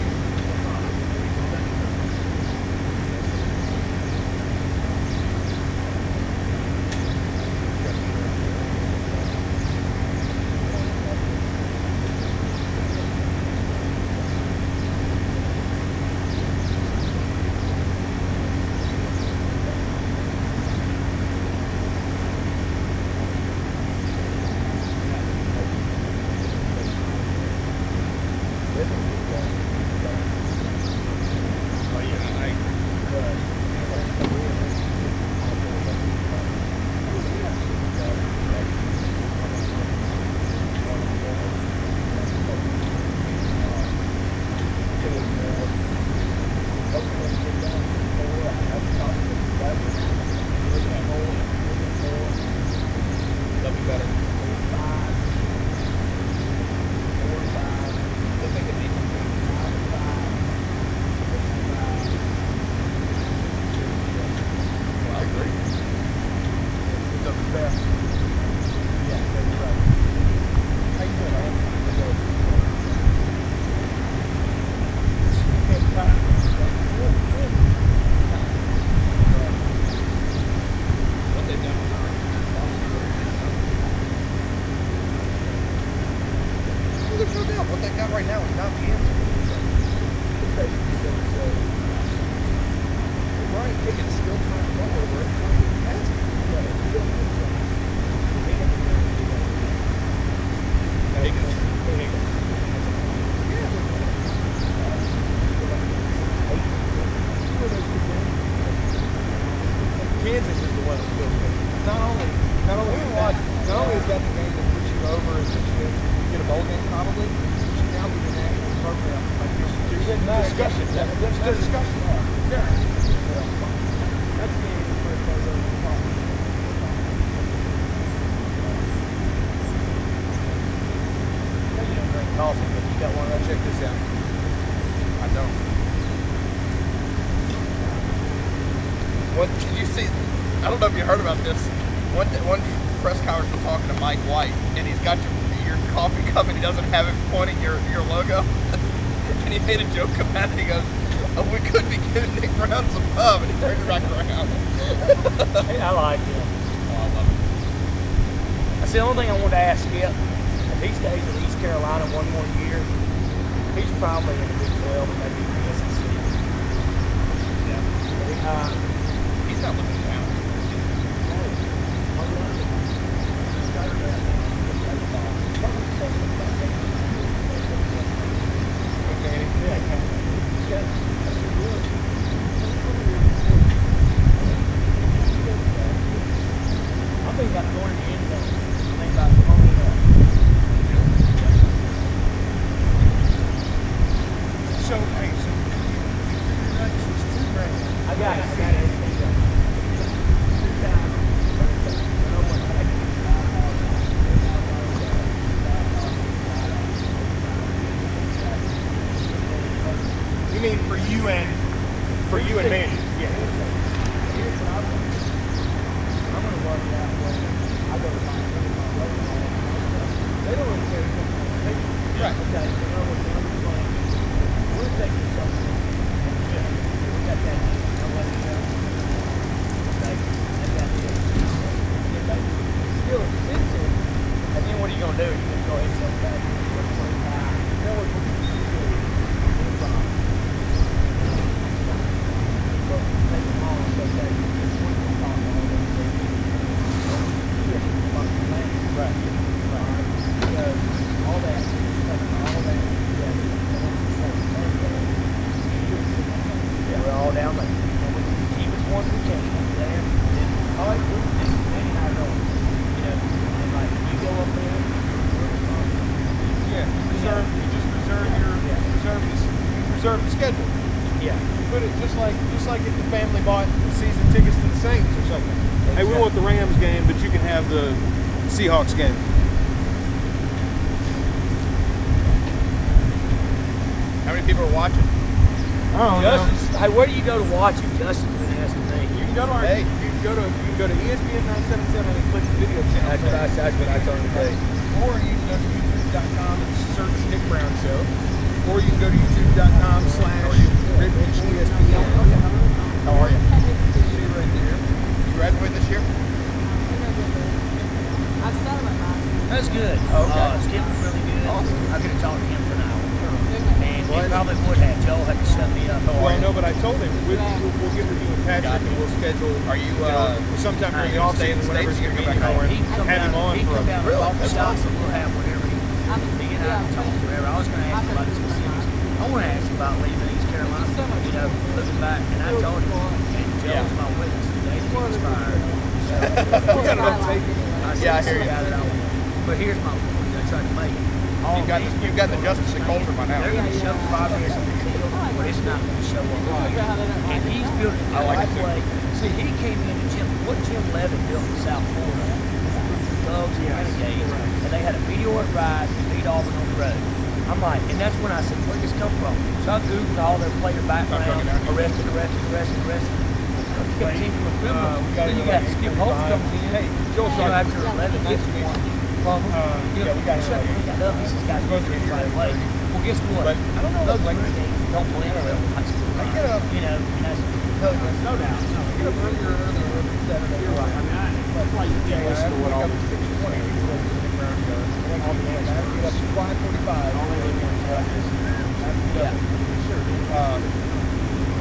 Kansas is the one that feels good. Not only is that the game that puts you over and puts you in, you get a bowl game probably, but you now get a national program. Like there's discussion. There's discussion. Yeah. That's the game where it goes over the top. You don't drink coffee, but you got one. Check this out. I don't. What did you see? I don't know if you heard about this. One press conference we're talking to Mike White, and he's got your coffee cup, and he doesn't have it pointing your logo. he made a joke about it. He goes, "Oh, we could be giving Nick Brown some pub," and he turned it back around. Hey, I like him. Oh, I love it. That's the only thing I wanted to ask Skip. If he stays in East Carolina one more year, he's probably in the Big 12 and maybe in the SEC. Yeah. He's not looking down. I think about going to the end zone. I think about pulling up. So, hey, so you figured out this was 2 grand. I got everything done. You mean for you and Mandy? Yeah. Here's what I'm going to work it out way. I go to my they don't really care. Right. Okay, so know what the plan. We'll take this up. Yeah. We got that. I'll let you know. Okay. I got this. Still expensive. And then what are you going to do? You're going to go ahead and sell back. You know what we're going to do? Take them all and say, okay, this one will talk all those things. Right. Because all that, yeah, we're all down there. And we keep us one we can there. And then, all right, this is Manny and I are going. You know, and like, you go up there, we're responsible. Yeah. You just reserve the schedule. Yeah. You put it just like if the family bought season tickets to the Saints or something. Hey, we want the Rams game, but you can have the Seahawks game. How many people are watching? I don't know. Justin, hey, where do you go to watch it? Justin's been asking me. You can go to ESPN 977 and click the video channel. That's what I told him to do. Or you can go to youtube.com and search Nick Brown Show. Or you can go to youtube.com/RidgeESPN. How are you? See right there. You graduated this year? That's good. Okay. Skip was really good. Awesome. I could have talked to him for an hour. And he probably would have. Joel had to shut me up. Well, no, but I told him we'll get with you and Patrick and we'll schedule. Are you, sometime during the you off season, stay in the whenever it's States, going to you're be gonna going, He come have him on for come down a. to the That's shop awesome. and we'll have whatever he and I can talk whatever. I was going to ask him about the specifics. I want to ask him about leaving East Carolina. You know, looking back, and I told him, and Joel's my witness today. He expired. So, Yeah, I hear you. But here's my point I tried to make. You've got the justice and culture by now. They're going to show 5 years on the field, but it's not going to show up. And he's building a way. See, he came into what Jim Levin built in South Florida. Thugs and Renegades. And they had a meteoric rise and beat Auburn on the road. I'm like, and that's when I said, where'd this come from? So I Googled all their player background, arrested. Continue equivalent. Then you got Skip Holtz comes in. Hey, Joel, after 11 hits one. We got up. He says, guys, go through right away. Well, guess what? I don't know. Those Renegades don't blend well in high school. Get up. You know, and that's no doubt. Get up earlier Saturday. You're right. I mean, that's why you can't listen to what all these things are. I have to get up at 5:45. Yeah.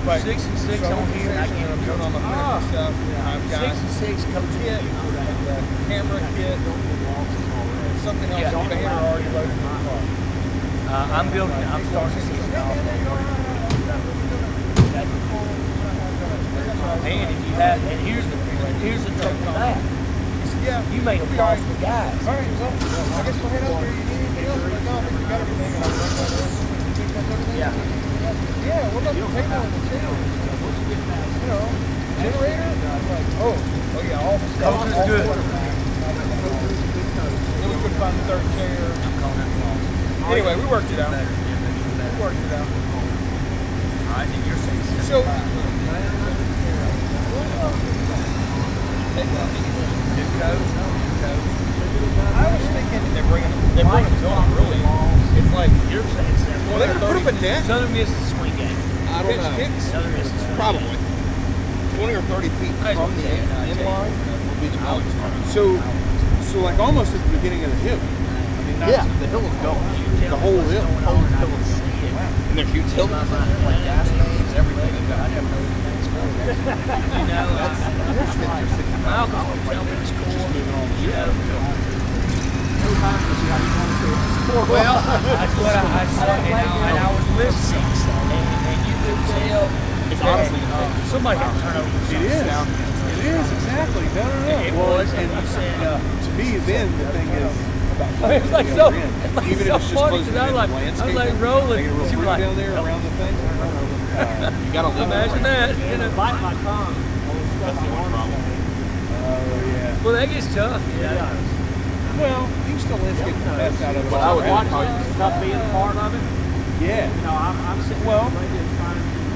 But 6 and 6 on here. I can't doing all my clinical stuff. I've got 6 and 6 coaching. kit, camera kit, and something else. Yeah. The banner already loaded in the car. I'm building. I'm starting to see it off. And if you have, and here's the trouble with that. Yeah, You made them lost the guys. all right, well, I guess we'll head up there. You need anything else? Like, no, I think we got everything. And I'll run by there. You think that's everything? Yeah. Yeah, what about the table and the chair? You know, generator? I'm like, oh yeah, all the stuff. Coach is good. Then we couldn't find the third chair. Anyway, we worked it out. We worked it out. I think you're saying So, I was thinking they're bringing them really. It's like you're saying well, they could put them in net? Southern Miss is a swing game. I don't know. Southern Miss is a swing Probably. 20 or 30 feet from the end line will be the mountain. So like almost at the beginning of the hill. Yeah, the hill is going. The whole hill. And there's utilities like gas stations, everything. I never know what things for. You know, Malcolm would tell me it's cool. You know. Well, that's what I said, and I was listening, and you could tell. It's honestly somebody had to turn over. It is exactly. No. It was, and you said. To me, then the thing is. It's like so. It's like Even so if it's just funny close to because I was like rolling. They get a She real was like, down there around the thing. you gotta leave imagine that. You know. Bite my tongue. That's the only problem. Oh yeah. Well, that gets tough. Yeah. Well, you can still landscape the best out of it. But I would watch stuff being a part of it. Yeah. You know, I'm sitting Well,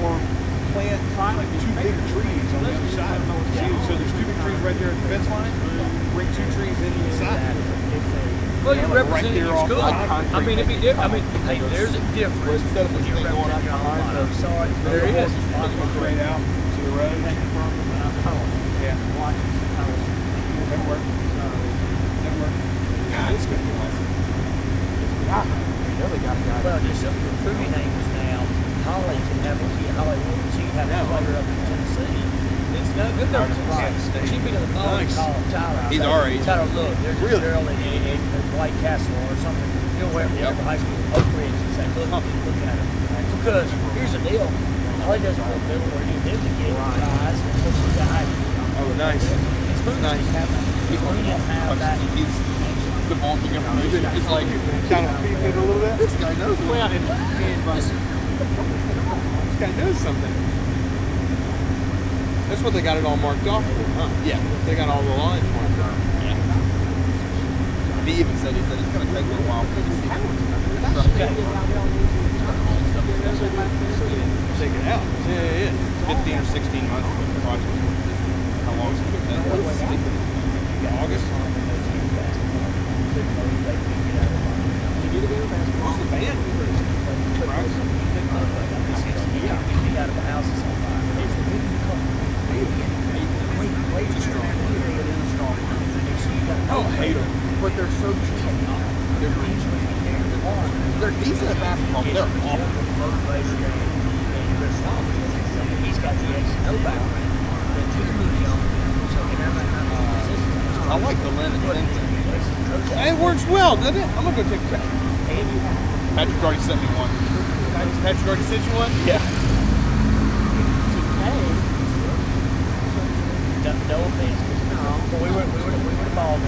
or plant two big trees on the other side. So there's two big trees right there at the fence line. Bring two trees into the side. Well, you're Right representing there your off school. the I mean, it'd be different. I mean, hey, there's a difference. Instead of this You're thing going out representing your behind alma mater. I'm sorry, but there is. Straight out to the road. Yeah. That worked. God, it's gonna be awesome. Well, just some recruiting names now. Holly can have a kid. Holly, she can have a player up in Tennessee. It's no good though. She'd be to the ball and call Tyler. He's our age. Tyler, look, there's this girl in White Castle or something. You'll wear the upper high school, Oak Ridge, and say, look at her. Because here's the deal. Holly doesn't want to build where you live to get guys. So she's got. Oh, nice. It's going to have that. He's going to have that. He's the ball information. It's like Kind of feeding it a little bit. this guy knows. well, This guy knows something. That's what they got it all marked off for, huh? Yeah. They got all the lines marked off. He even said it's going to take a little while for the season. Take it out. Yeah. 15 or 16 months for the project. How long is it going to take? August. Who's the band? Out of the house is on fire. Oh, I hate them. But they're so cheap. They're decent at basketball, but they're awful. He's got the X and O background. I like the Lynn and Clinton. It works well, doesn't it? I'm gonna go take a picture. Patrick already sent me one. Patrick already sent you one? Yeah. No offense, but we were at a ball game,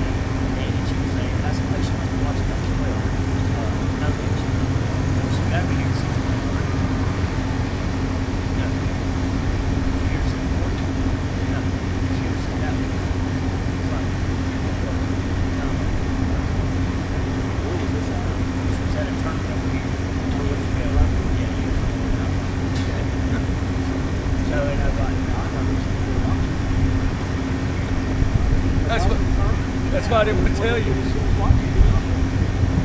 and she was saying, that's the place she wants to watch it as well. No offense. She got me here at 6 o'clock. No. Here at 6:40. No. She was that way. It's like, she was at a tournament over here 2 years ago. Yeah, years ago. So, and I was like, that's why I didn't want to tell you.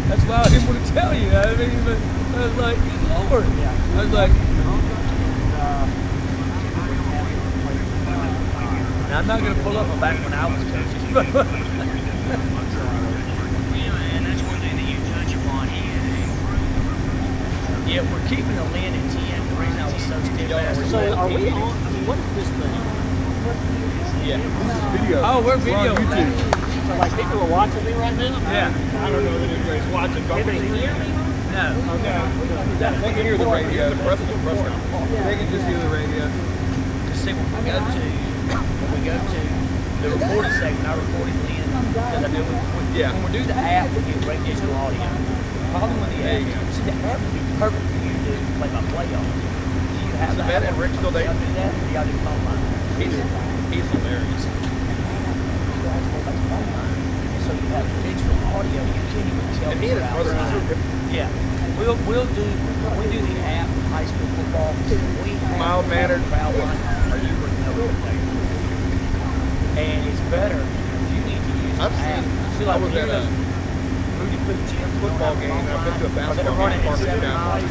That's why I didn't want to tell you. I mean, but I was like, Lord. I was like, now I'm not going to pull up back when I was coaching. And that's one thing that you touch upon here. Yeah, we're keeping the Lynn at 10. The reason I was so steadfast. So are we on? I mean, what is this thing? Yeah. Video. Oh, we're video. on YouTube. So like people are watching me right now? Yeah. I don't know that anybody's watching. Can they hear me? No. They can hear the radio. They can just hear the radio. Just see when we go to the recording segment, I recorded Lynn because I do when we do the app, we get great digital audio. Probably when the app, see the app would be perfect for you to do play by play on. You have Is the that app. and Rick still Y'all dating? do that, or y'all do phone line. He's hilarious. So you have digital audio, you can't even tell. And he and his brother are so different. Yeah. We'll do when we do the app high school football. We have Mild-mannered. crowd line, or you would know it there. And it's better. You need to use the I've app. seen- See, I like was when at you're a- Rudy football game, and I've been to a basketball game in Parker Town,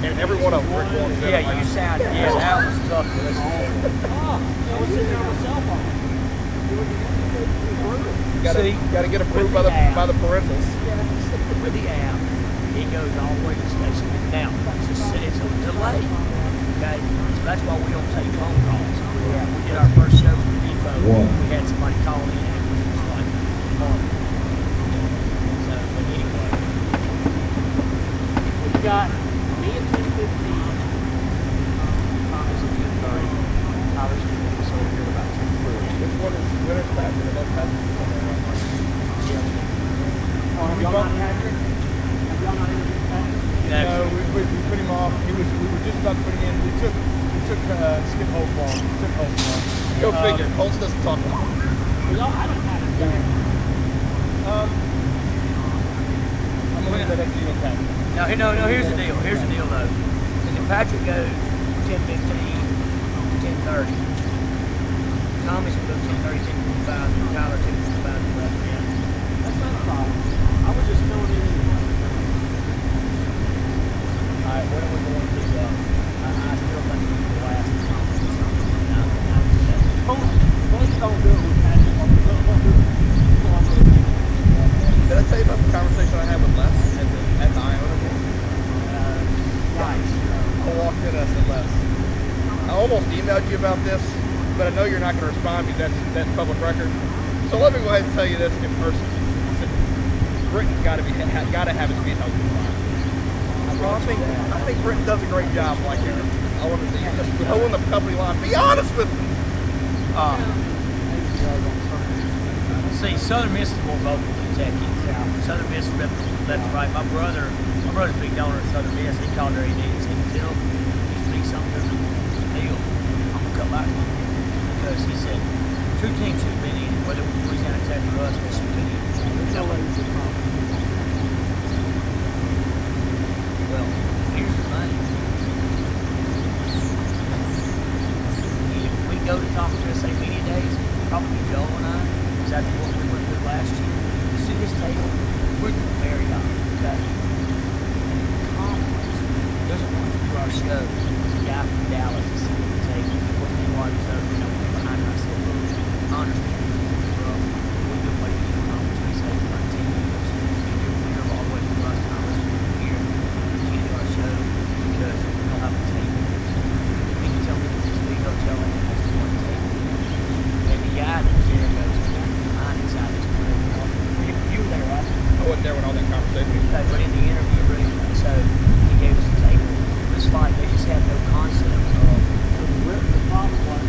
and every one of them Rick Warren's in. Yeah, you sounded. Yeah, that was tough to listen to. I was sitting there on my cell phone. Got to get approved by the parentals. With the app, it goes all the way to the station. Now, it's a delay. Okay, so that's why we don't take phone calls. We did our first show with the depot. We had somebody call in, and it was just like, hard. So, but anyway, We got me at 10:15. Thomas at 10:30. Tyler's going to be over here about 10:30. Which one is winner's Patrick? And that's Patrick. Have y'all not Patrick? Have y'all not interviewed Patrick? No, we put him off. We were just about to put him in. We took Skip Holt off. Go figure. Holtz doesn't talk long. Y'all, I don't have it down. I'm gonna leave that up to you and Patrick. no, here's the deal. Here's the deal, though. If Patrick goes 10:15, 10:30, Tommy's going to go 10:30, 10:45, and Tyler 10:45 and left in. That's not a problem. I was just filling in anyway. All right, when are we going to I still think it's the last conference. Please don't do it with Patrick. Don't do it. Did I tell you about the conversation I had with Les at the Iona game? Nice. I walked in and I said, Les, I almost emailed you about this, but I know you're not going to respond because that's public record. So let me go ahead and tell you this in person. I said, Britton's got to have his feet held to the fire. Well, I think Britton does a great job. Like, I want to see you just holding the company line. Be honest with me. See, Southern Miss is more vocal than Tech is. Southern Miss is left to right. My brother's a big donor at Southern Miss. He called their AD and said, "Until you speak something to the deal, I'm gonna come back." Because he said 2 teams should have been in, whether it was Louisiana Tech or us, they should have been in. Well, here's the thing. If we go to talk to SA Media Days, probably Joe and I, exactly what we went through last year. You see this table, we're very high, okay? Conference doesn't want to do our show. There's a guy from Dallas is sitting at the table. What's the water so behind us? I said, look, I understand. Bro, we've been waiting for the conference. We say for 10 years. We're all the way from Ruston. I'm listening here. We can't do our show because we don't have a table. Can you tell me that this big hotel ain't has one table? And the guy that's there goes, I'm inside this room. You were there, right? I wasn't there when all that conversation was. But in the interview room, so he gave us a table. It's like they just have no concept of The problem was,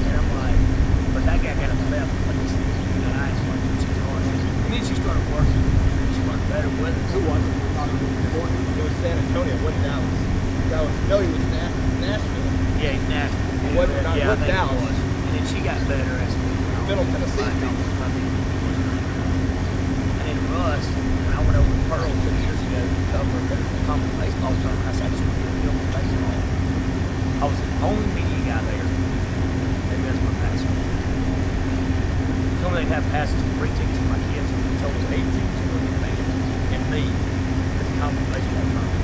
and I'm like, but that guy got up and left. Like this, I explained what she's doing. And then she started working. She worked better with us. who was it? It was San Antonio, it wasn't Dallas. No, he was Nashville. Yeah, he's nasty. It wasn't not Yeah, I with think Dallas. it was. And then she got better as Middle Tennessee. And then Russ, when I went over to Pearl 2 years ago to cover the conference baseball tournament, I said, I just want to get a film of baseball. I was the only media guy there. Maybe that's my passion. Told me they'd have passes for 3 tickets for my kids. They told us 8 tickets for the fans and me at the conference baseball tournament.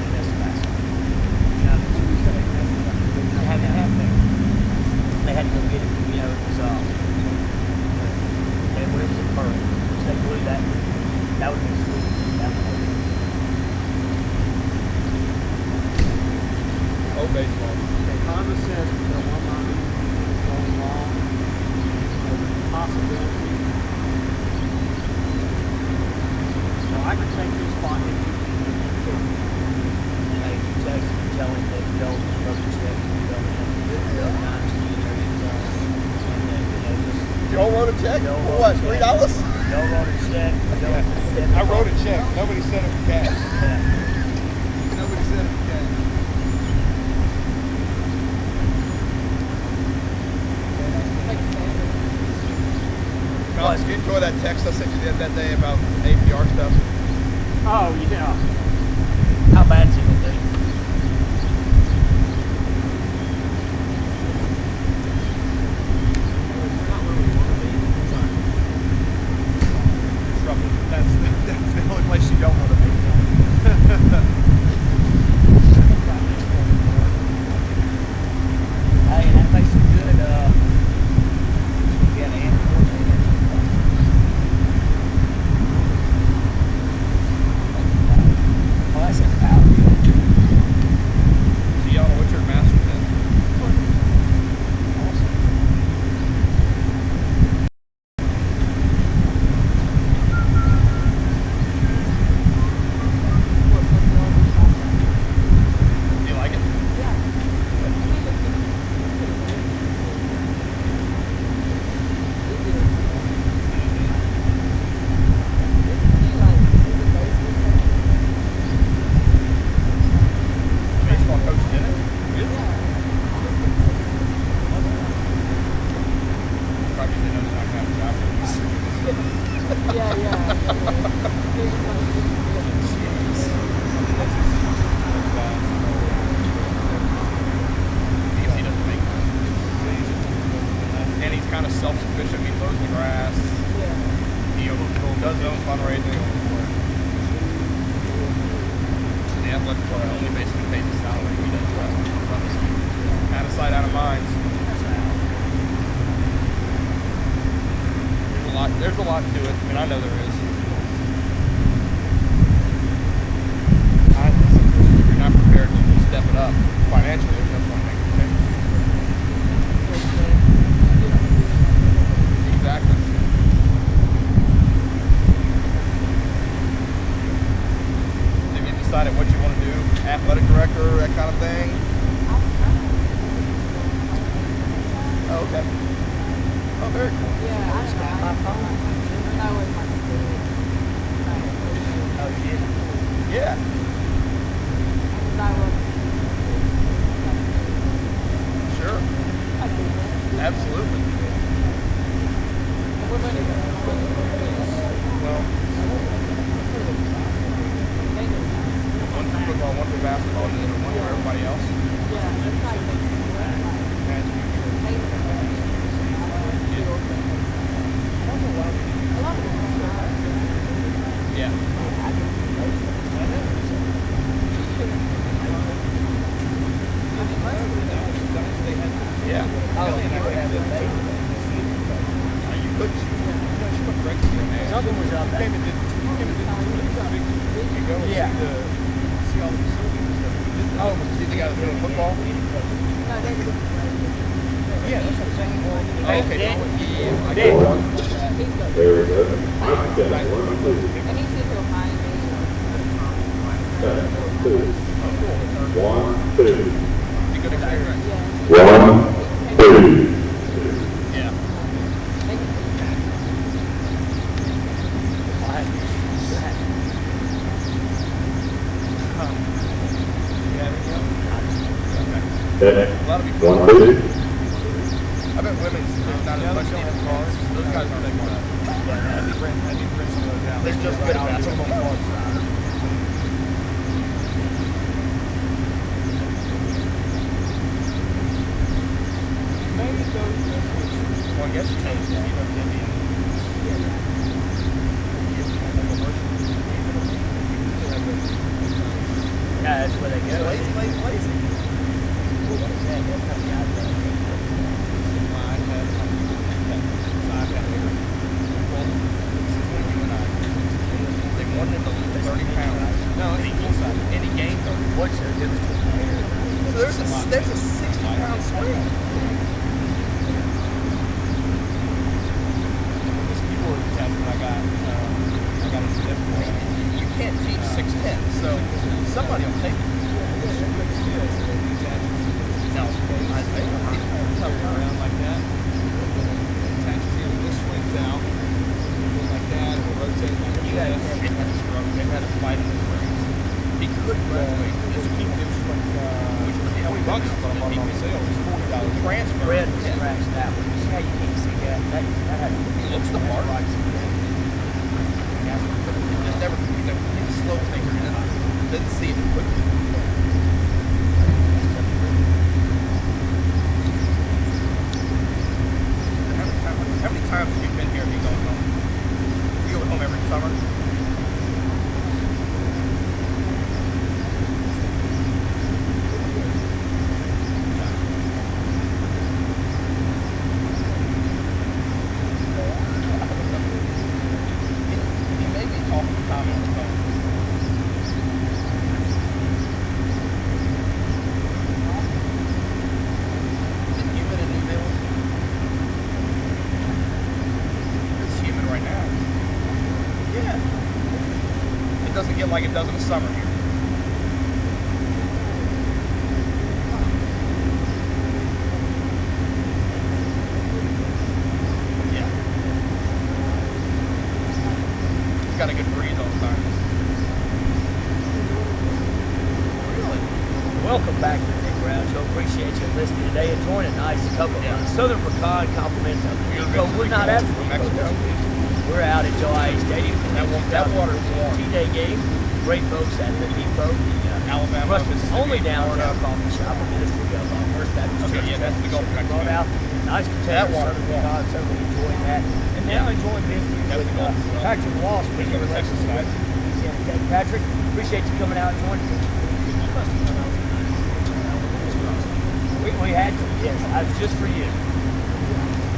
And that's the passion. I had to have there. They had to go get it. You know, it was and when it was in Pearl, so they blew that. That would have been sweet. That would have been. Oh, baseball. Okay, Congress says that one line is going wrong. There's a possibility. So I could take this spot if you can. Hey, you text him and tell him that Joe was supposed to check and go in. Joe wrote a check? Joe For wrote what, a check. $3? Joe wrote a check. I wrote a check. Nobody sent it for cash. Yeah. Nobody sent it for cash. Collins, did you enjoy that text I sent you that day about APR stuff? Oh, yeah. How bad is it going to be? Because he doesn't make money. And he's kind of self-sufficient. He mows the grass. He does his own fundraising. The athletic club only basically pays his salary. He does out of sight, out of mind. There's a lot to it. I mean, I know there is. If you're not prepared to step it up financially, there's no point in making a change. Exactly. Have you decided what you want to do? Athletic director, that kind of thing? Oh, okay. Oh, very cool. Yeah. Sure. Absolutely. Well, one for football, one for basketball, and then one for everybody else. Yeah. Yeah. You could. Something was up there. Yeah. See all the facilities and stuff. Oh, see the guy that's doing football? Yeah, that's what I'm saying. Okay. Dick. There we go. Mike got one, two. And he said he'll find me. 2. 1, 2. Be good experience. 1, 2. Yeah. Okay. That'll be 1, fun. 2. I bet women's there's not as much need in cars. Those guys aren't that good. They're just good at basketball. Well, I guess you changed that. Yeah, that's where they go. Lazy. They wanted him to lose 30 pounds. No, any gain 30. What's the difference between hair? So there's a 60-pound swing. This keyboard test that I got a certificate. You can't teach 6'10", so somebody will take it. No, I think tough around like that. Attaches here, this swings out. Like that, it will rotate like this. They've had a struggle. They've had a fight in the rings. He could graduate. This keep this from $20 from the people sales. $40 transfer. Red was scratched out. You see how you can't see that? That had He looks the part. Just never, he's a slow thinker. Didn't see it quickly. How many times have you been here and you going home? You go home every summer? He may be talking to Tommy on the phone. Is it humid in New Zealand? It's humid right now. Yeah. It doesn't get like it does in the summer here. Yeah. It's got a good breeze all the time. Really? Welcome back to the Nick Brown Show. Appreciate you listening today. Enjoying a nice couple of Southern Pecan compliments of Mexico. We're not at Mexico. We're out at July Stadium. That water's warm. T-Day game. Great folks at the Depot. Alabama, Ruston, only downtown coffee shop a ministry of First Baptist Church. yeah, that's the Gulf Country. Brought out nice container. Certainly enjoying that. And now enjoying visiting with Patrick Walsh. Speaking of Texas side. Patrick, appreciate you coming out and joining us. We had to, yes. Just for you.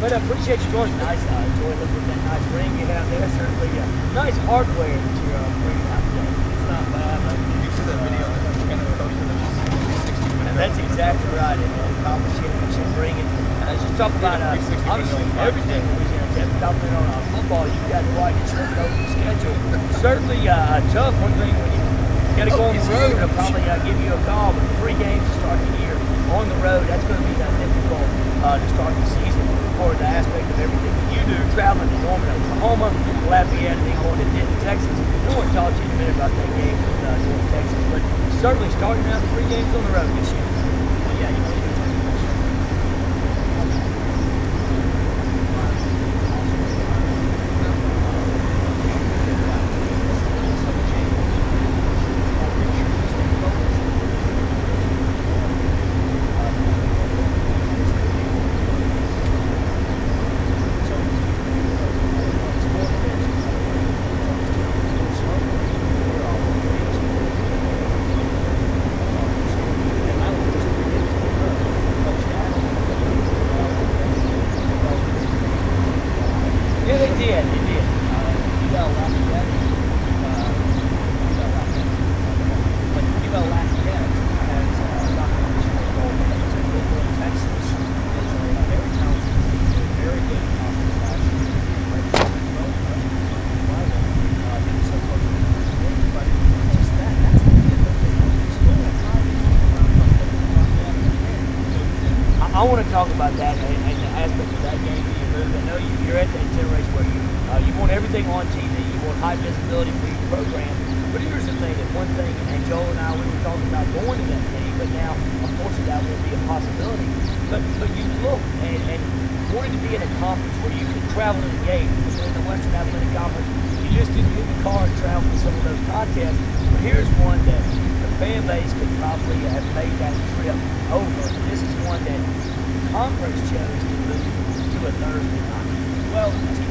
But I appreciate you joining us. Nice. Enjoy looking at that nice ring you have there. Certainly nice hardware that you're bringing out today. It's not bad. You see that video that was kind of posted of 360 And that's exactly right. And accomplishing what you're bringing. Just talk about obviously everything Louisiana Tech. Talking on football, you've got to watch your open schedule. Certainly tough. One thing when you got to go on the road, I'll probably give you a call. But 3 games to start the year on the road, that's going to be difficult to start the season for the aspect of everything that you do. Traveling to Norman, Oklahoma, Lafayette, and then going to Denton, Texas. I want to talk to you in a minute about that game with Norman, Texas. But certainly starting out 3 games on the road this year. Yeah, you know. I want to talk about that and the aspect of that game being moved. I know you're at that generation where you want everything on TV, you want high visibility for your program. But here's the thing, that one thing, and Joel and I, we were talking about going to that game, but now, unfortunately, that won't be a possibility. But you look and wanted to be in a conference where you could travel to the game. In the Western Athletic Conference, you just didn't get in the car and travel to some of those contests. But here's one that the fan base could probably have made that trip over. This is one that conference chose to move to a Thursday night. Well, TV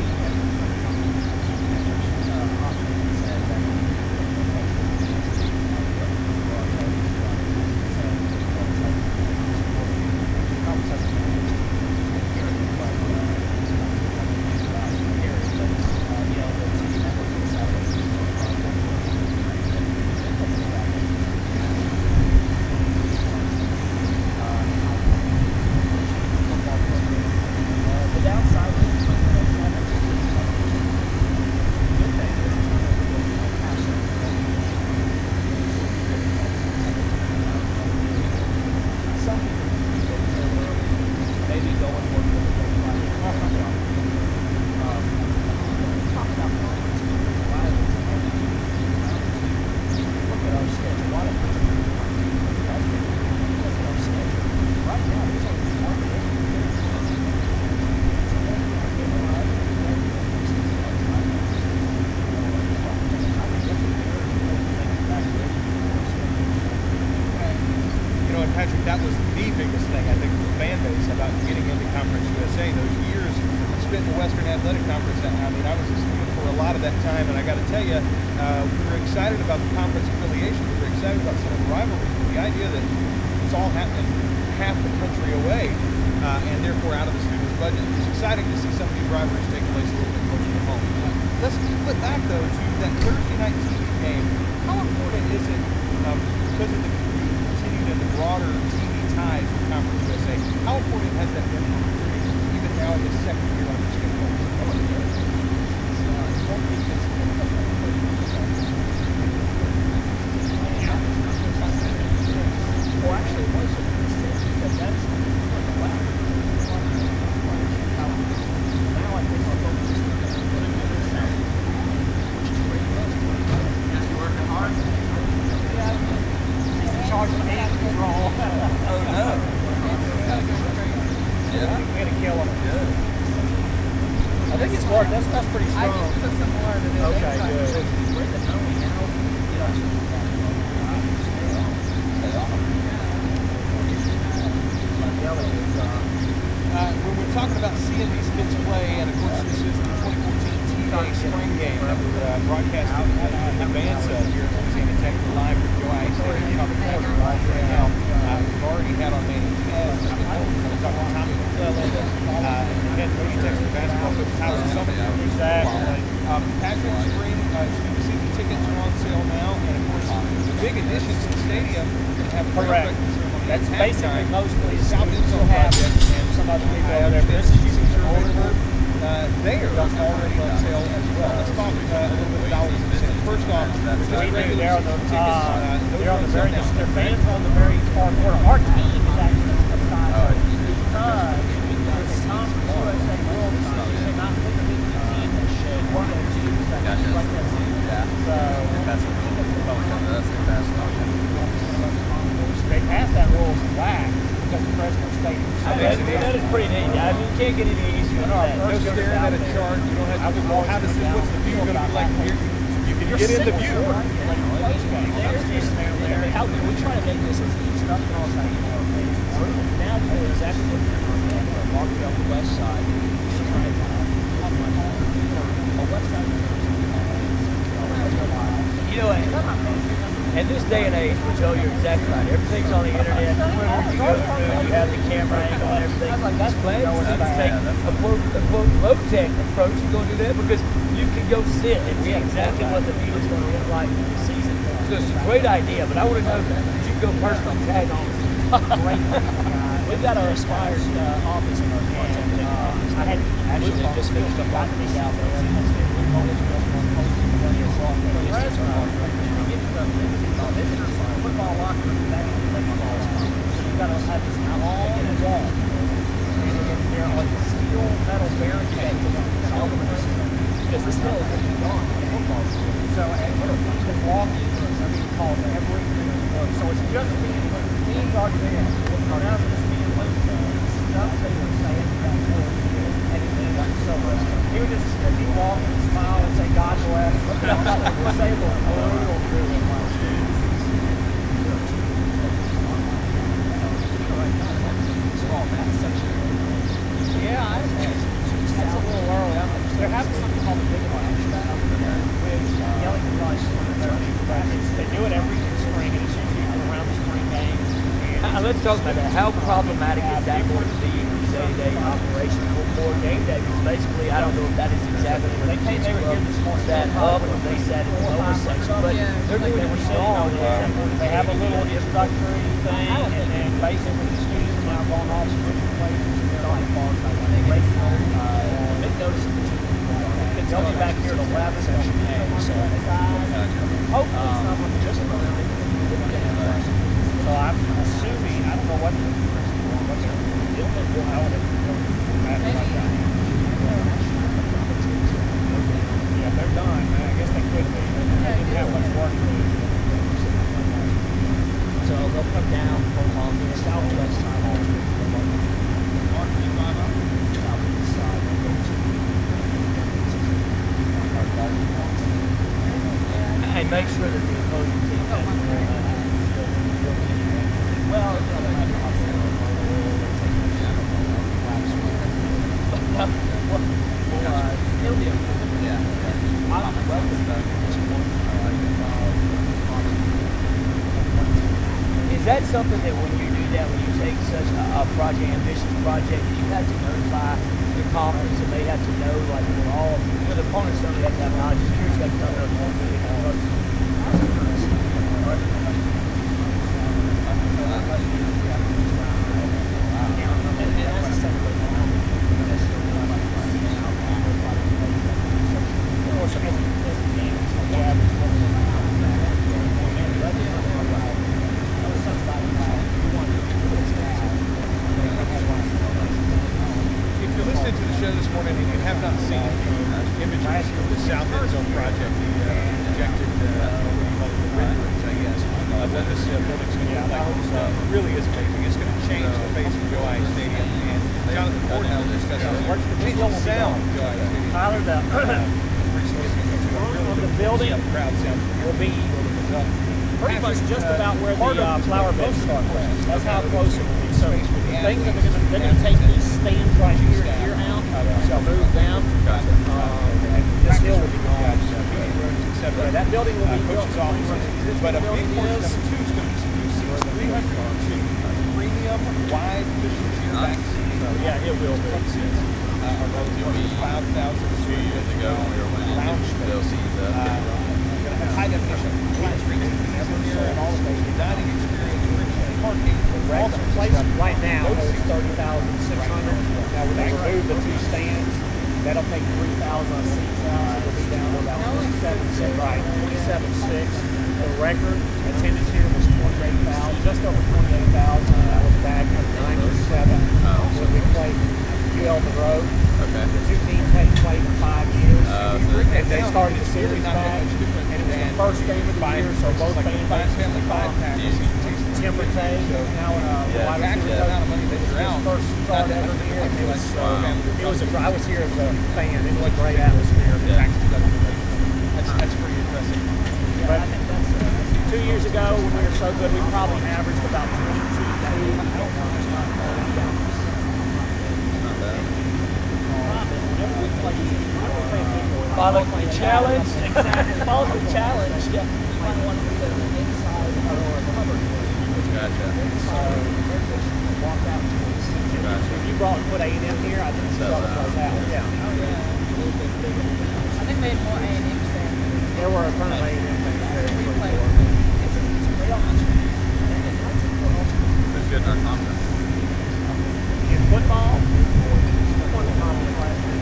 Patrick, that was the biggest thing, I think, for the fan base about getting into Conference USA. Those years spent in the Western Athletic Conference, I mean, I was a student for a lot of that time, and I got to tell you, we were excited about the conference affiliation. We were excited about some of the rivalries, but the idea that it's all happening half the country away, and therefore out of the student's budget, it was exciting to see some of these rivalries take place a little bit closer to home. Let's flip back, though, to that Thursday night TV game. How important is it, because of the and the broader TV ties with Conference USA, how important has that been for recruiting, even now in the second year on the schedule? Well, actually, it was because that's wow. Now I think our focus is going to be the South, which is great. Yes, you're working hard. Yeah. Charge me. Oh no. Yeah. We're gonna kill him. Good. I think it's working. something similar to do. Okay, good. When we're talking about seeing these kids play, and of course this is the 2014 TA spring game that we're broadcasting in advance of here at Louisiana Tech live from Joe Ice Stadium. Right now, we've already had our man We're going to talk about Tommy McClellan, head coach of Texas basketball coach Tyler Summit. Exactly. Patrick Spring, season tickets are on sale now, and of course the big additions to the stadium have a Correct. That's basically mostly South Infill have project and some other people I over there. understand This is season just survey they are already on sale as well. Let's talk a little bit about first off, they're on the tickets. they're on the very their fans on the very far corner. Our team is actually because the Tom USA World Cup came out with the team that should one of the teams that like that. So That's a really good that's the best. they passed that rule as whack because the Fresno Stadium. That is pretty neat. I mean, you can't get any easier than that. No staring at a chart. You don't have to go, well, how does this, what's the view going to be like from here? You can get in the view. How do we try to make this as easy stuff and all that? Now you know exactly what you're doing. Walking up the west side. You know, in this day and age, Joe, you're exactly right. Everything's on the internet. Wherever you go through, you have the camera angle and everything. This plan is to take a low-tech approach. You're going to do that because you can go sit and see exactly what the view is going to look like this season. So it's a great idea, but I want to know that you can go personally tag on. Great. We've got our Aspired office in our contact. I had actually just finished up marketing out there. Football locker room back in the baseball. So you got to have this long wall. And they're like steel metal barricades because this hill is going to be gone in football. So and you can walk into it. Something called every. So it's just teams are there. Now it's being loose. Stuff they were saying anything. So he would just walk and smile and say God bless. Say yeah, that's a little early. They're having something called the Big Lunch, which Yelling Rice they do it every spring, and it's usually around the spring game. Let's talk about that. How problematic is that going to be in the day-to-day operation for game day? Because basically, I don't know if that is exactly what they were here this morning. Sat up, or they sat in the lower section, but they're doing it strong. They have a little introductory thing, and then basically the students now going off to different places. Big notice they'll be back here at 11. So hopefully someone just so I'm assuming, I don't know what yeah, they're done. I guess they could be. They didn't have much work to do. So they'll come down on the southwest side. And make sure that the opposing team has well, it'll be is that something that when you do that, when you take such a project, ambitious project, you have to notify your conference and they have to know, like, we're all, with opponents, don't have to have knowledge. You got to know those ones. building the crowd sounds will be pretty much just about where the flower beds start. That's how close it will be. So the things that they're going to take these stands right here out, they'll move them. This hill will be gone. Yeah, that building will be built. But a big portion of it too is going to be new seats, 302 premium wide cushion chair back seats. Yeah, it will be. Are both going to be 5,000 2 years ago when we were winning, lounge still space. sees that. Going to have high definition flat screen TVs in here and all of the dining experience, rich parking. The place right now holds 30,600. Now when they remove the two stands, that'll take 3,000 seats out. It'll be down to about 27.6. Right, 27.6. The record attendance here was 28,000, just over 28,000. That was back in '97 when we played UL Monroe. Okay. The two teams hadn't played for 5 years, and they started the series Not back. that much different And it was the than first game of the year, so both fan bases family five pack. Timber Tay, now Yeah, wide actually, receiver the amount of coach. money that This was you're his out, first start ever here, and it was Wow. I was here as a fan. It was a great atmosphere. Yeah. That's pretty impressive. But 2 years ago, when we were so good, we probably averaged about 22. Follow the challenge. Follow the challenge. Yeah. You might want to be on the inside or covered. Gotcha. Walk out. If you brought and put A&M here, I think it's all goes out. Yeah. I think we had more A&M fans. There were a ton of A&M fans there. Who's good in our conference? In football, who won the conference last year?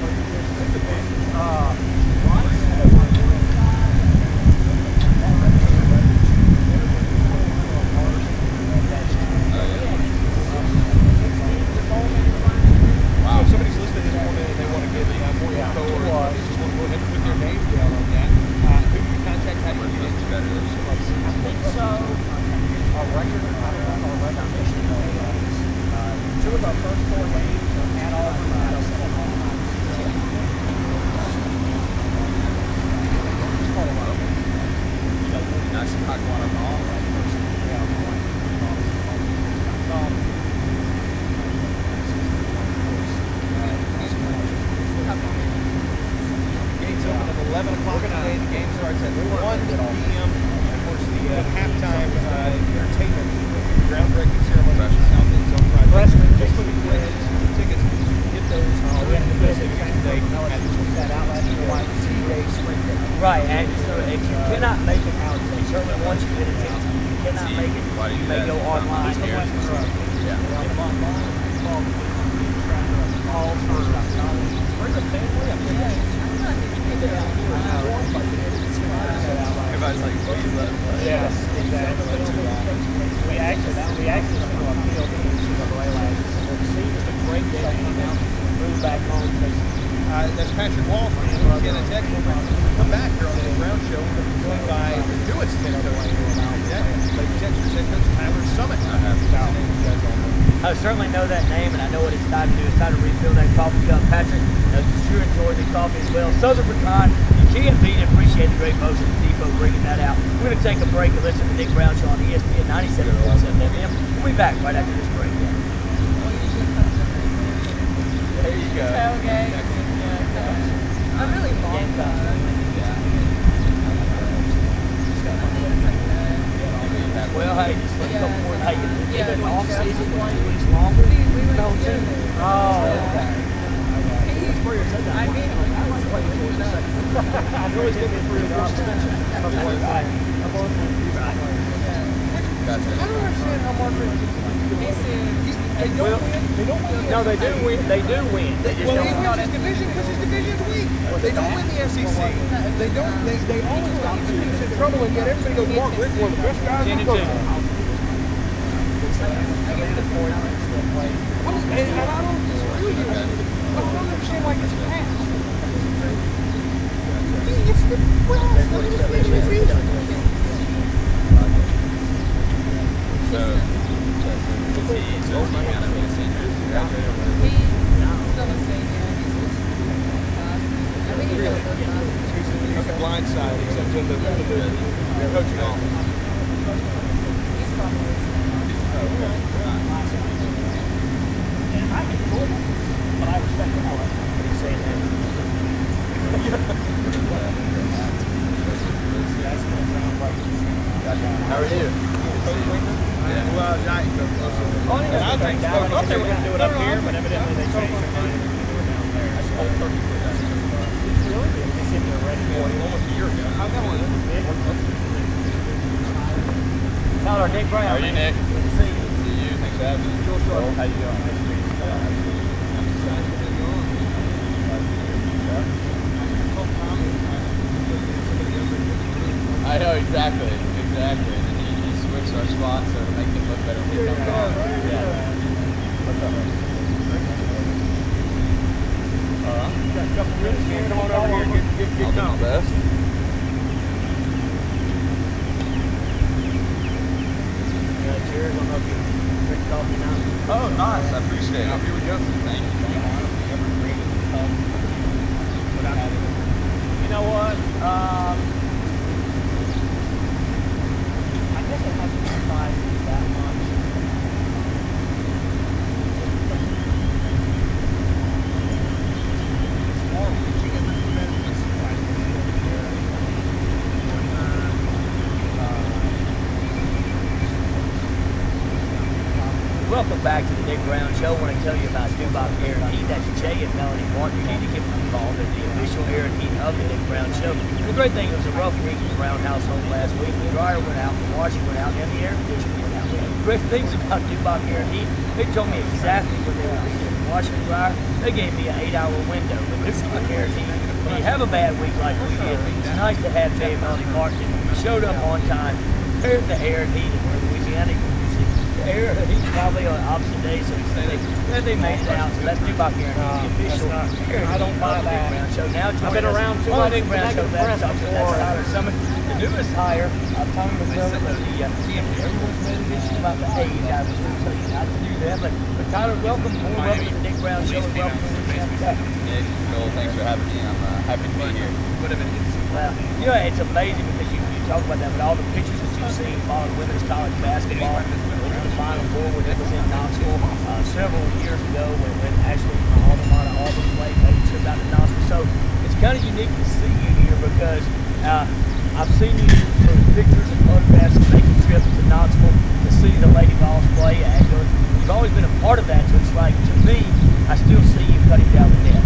Wow. If somebody's listening to this morning and they want to get more info or they just want to go ahead and put their name down on that, who do you contact? How do you get into Better than I think so. Our record, two of our first 4 games at Auburn, at nice and hot water ball. Games open at 11 o'clock today. The game starts at 1 p.m. And of course, the halftime entertainment groundbreaking ceremony at South End Zone Project. Freshman, Just looking for tickets. Get those today at the Spring Day. Right, and so if you cannot make it out, certainly once you get a ticket, you cannot make it, Why do you you may do go that? online. Here. Yeah. Where's the family? Everybody's like, please let him play. Yes, exactly. We actually went to a field in NCAA last year. The receivers a great day to come out and move back home. That's Patrick Wall from Louisiana Tech. Come back here on the Brown Show. We're going to be joined by the newest head coach in Lady Texas head coach Tyler Summit. I certainly know that name, and I know what it's time to do. It's time to refill that coffee cup. Patrick, sure enjoy the coffee as well. Southern Pecan, you can't beat it. Appreciate the great folks at the Depot bringing that out. We're going to take a break and listen to Nick Brown Show on ESPN 97.7 FM. We'll be back right after this break. There you go. Tailgate. I really long Well, hey, just a couple more. Hey, Yeah. even off-season play, weeks longer. We went too. Oh, okay. I mean, I know it's going to be a 3 or 4 suspension. Gotcha. I don't understand how Margaret. he said, They don't win. No, they do win. They do win. They just Well, don't he win. wins his division because his division's weak. They don't win the SEC. They don't. They always got teams in trouble, and yet everybody goes, Mark Rick, one of the best guys in the country. And I don't disagree with you. I don't understand why it's passed. It's the West. I mean, it's easy. So he's still going to be a senior. Graduated with he's still a senior. I think he's really good. blind side except to the coaching office? He's from And I enjoy it, but I respect the hell out of it. What he's saying there. How are you? Well, Giant Coach. I thought they were going to do it up here, but evidently they changed their mind and do it down there. That's all 30 foot. It's in there ready for you. Almost a year ago. How that one? Tyler, Nick Brown. How are you, Nick? Good to see you. See you. Thanks for having me. Joel, How you doing? I know exactly. And then he switched our spots so to make it look better when he comes on. Yeah. What's up? Got a couple minutes here. Come on over here. Get I'll do my best. Cheers. I don't know if you drink coffee now. Oh, nice. I appreciate it. Here we go. Thank you. You know what? I guess it hasn't surprised me that much. Welcome back to the Nick Brown Show. I want to tell you about Dubach Air and Heat. That's Jay and Melanie Martin. You need to give them a call. They're the official air and heat of the Nick Brown Show. The great thing, it was a rough week in the Brown household last week. The dryer went out, the washing went out, and the air conditioning went out. Great things about Dubach Air and Heat, they told me exactly what they were doing. Washing and dryer, they gave me an 8-hour window. But Dubach Air and Heat, when you have a bad week like we did, it's nice to have Jay and Melanie Martin. We showed up on time, prepared the air and heat in Louisiana. Air heat probably on opposite days, so they made it out. So let's do back here. The official I don't buy that. Brown Show. Now I've been around too much. Brown Show. That's Tyler Summit. The newest hire, Tommy McClellan, everyone's made an issue about the age. I was going to tell you not to do that, but Tyler, welcome to the Nick Brown Show. And welcome to the Nick, Joel, thanks for having me. I'm happy to be here. Well, you know, it's amazing because you talk about that, but all the pictures that you've seen following women's college basketball, the Final Four when it was in Knoxville several years ago when actually my alma mater Auburn played, made the trip out to Knoxville. So it's kind of unique to see you here because I've seen you for pictures and photographs and making trips to Knoxville to see the Lady Vols play. And you've always been a part of that, so it's like, to me, I still see you cutting down the net.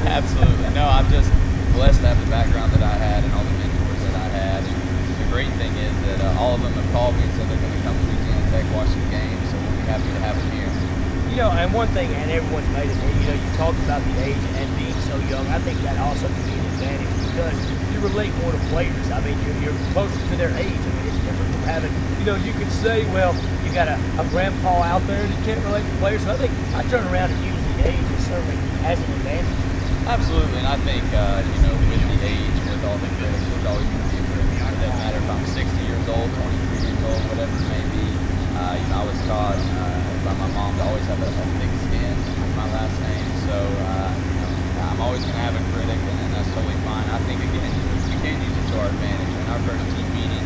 Absolutely. No, I'm just blessed to have the background that I had and all the mentors that I had. And the great thing is that all of them have called me and said they're going to come to Louisiana Tech watch the game, so we'll be happy to have them here. You know, and one thing, and everyone's made it, you know, you talked about the age and being so young. I think that also can be an advantage because you relate more to players. I mean, you're closer to their age. I mean, it's different from having, you know, you could say, well, you got a grandpa out there and you can't relate to players. So I think I turn around and use the age as certainly as an advantage. Absolutely, and I think, you know, with the age, with all the critics, there's always going to be a critic. It doesn't matter if I'm 60 years old, 23 years old, whatever it may be. You know, I was taught by my mom to always have a thick skin with my last name, so, you know, I'm always going to have a critic, and that's totally fine. I think, again, we can use it to our advantage. In our first team meeting,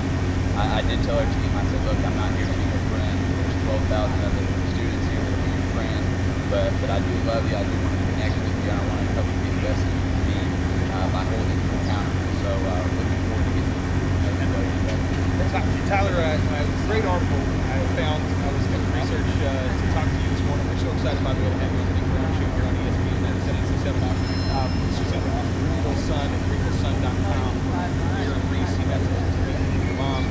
I did tell our team, I said, look, I'm not here to be your friend. There's 12,000 other students here that are your friend, but I do love you. I do want to connect with you. I want to help you be the best that you can be by holding you accountable. So looking forward to getting to know you better. Tyler, great article I found. I was doing research to talk to you this morning. We're so excited about being able to have you on the Nick Brown Show here on ESPN 97.7. This was in the Greenville Sun at greenvillesun.com. Here in Reese, he got to meet your mom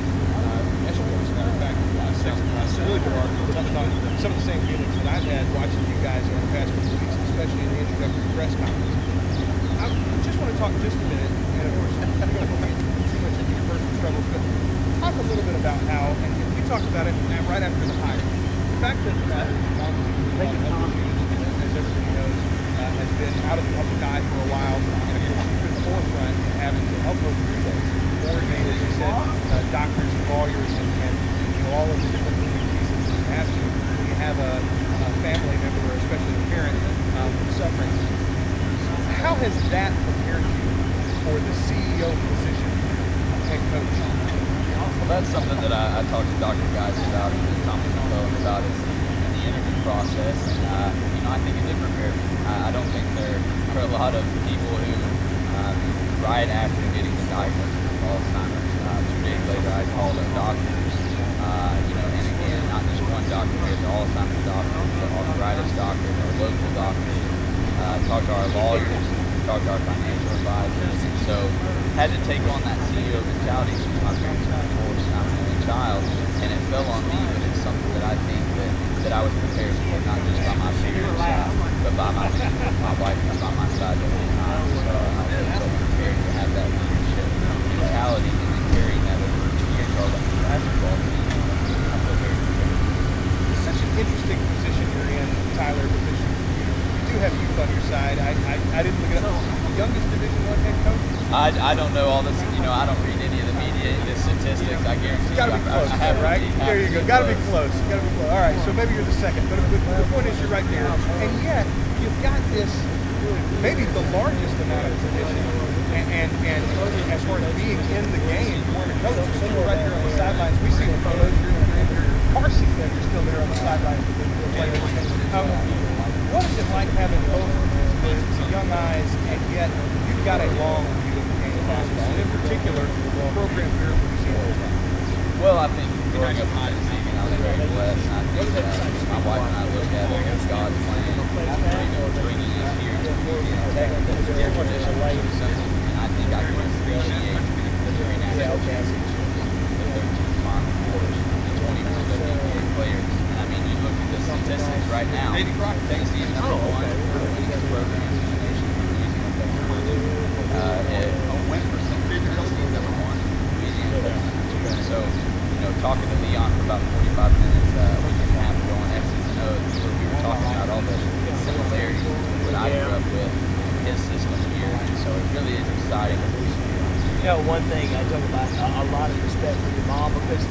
yesterday, as a matter of fact. It's a really good article. Some of the same feelings that I've had watching you guys over the past couple of weeks, especially in the introductory press conference. I just want to talk just a minute, and of course, I'm not going to get too much into your personal struggles, but talk a little bit about how, and we talked about it right after the hire. The fact that Mom, as everybody knows, has been out of the public eye for a while, and of course, you've been forefront in having to help her through this. Coordinate, as you said, doctors and lawyers and you know, all of the different moving pieces that you have to when you have a family member or especially a parent suffering. How has that prepared you for the CEO position of head coach? Well, that's something that I talked to Dr. Guys about and Tommy McClellan about is the interview process. And, I think it did prepare me. I don't think there are a lot of people who, right after getting the diagnosis of Alzheimer's, 2 days later I called up doctors, and again, not just one doctor, we had the Alzheimer's doctor, the arthritis doctor, our local doctors, talked to our lawyers, talked to our financial advisors, and so had to take on that CEO mentality since my parents were divorced and I'm an only child, and it fell on me, but it's something that I think that I was prepared for, not just by my peers, but by my family, my wife was by my side the whole time, so I think I was prepared to have that leadership mentality and then carrying that over to the basketball team. I feel very prepared. It's such an interesting position you're in, Tyler, because you do have youth on your side. I didn't look it up. Youngest Division I head coach? I don't know all this, I don't read any of the media, the statistics, I guarantee You gotta be close, right? There you go. Gotta be close. All right, so maybe you're the second, but the point is you're right there. And yet, you've got this, maybe the largest amount of tradition, and as far as being in the game, we're a coach, so you're right there on the sidelines. We see the photos, you're in your car seat, that you're still there on the sidelines with the players. What is it like having both the young eyes, and yet you've got a long view of the game of basketball, and in particular, the program here in Louisiana? Well, I think growing up behind the scene, I was very blessed, and I think that my wife and I look at it as God's plan, bringing us here to Louisiana Tech, because their tradition was so simple, and I think I can appreciate the 3 national championships, the 13 Final Fours, the 21 WNBA players. And I mean, you look at the statistics right now, Tennessee is number 1 for the winningest program in the nation for Louisiana Tech. A win percentage, Tennessee is number 1, Louisiana Tech is number 2. So, talking to Leon for about 45 minutes, we can have going X's and O's. We were talking about all the similarities with what I grew up with, his system here, and so it really is exciting. One thing I talk about, a lot of respect for your mom, because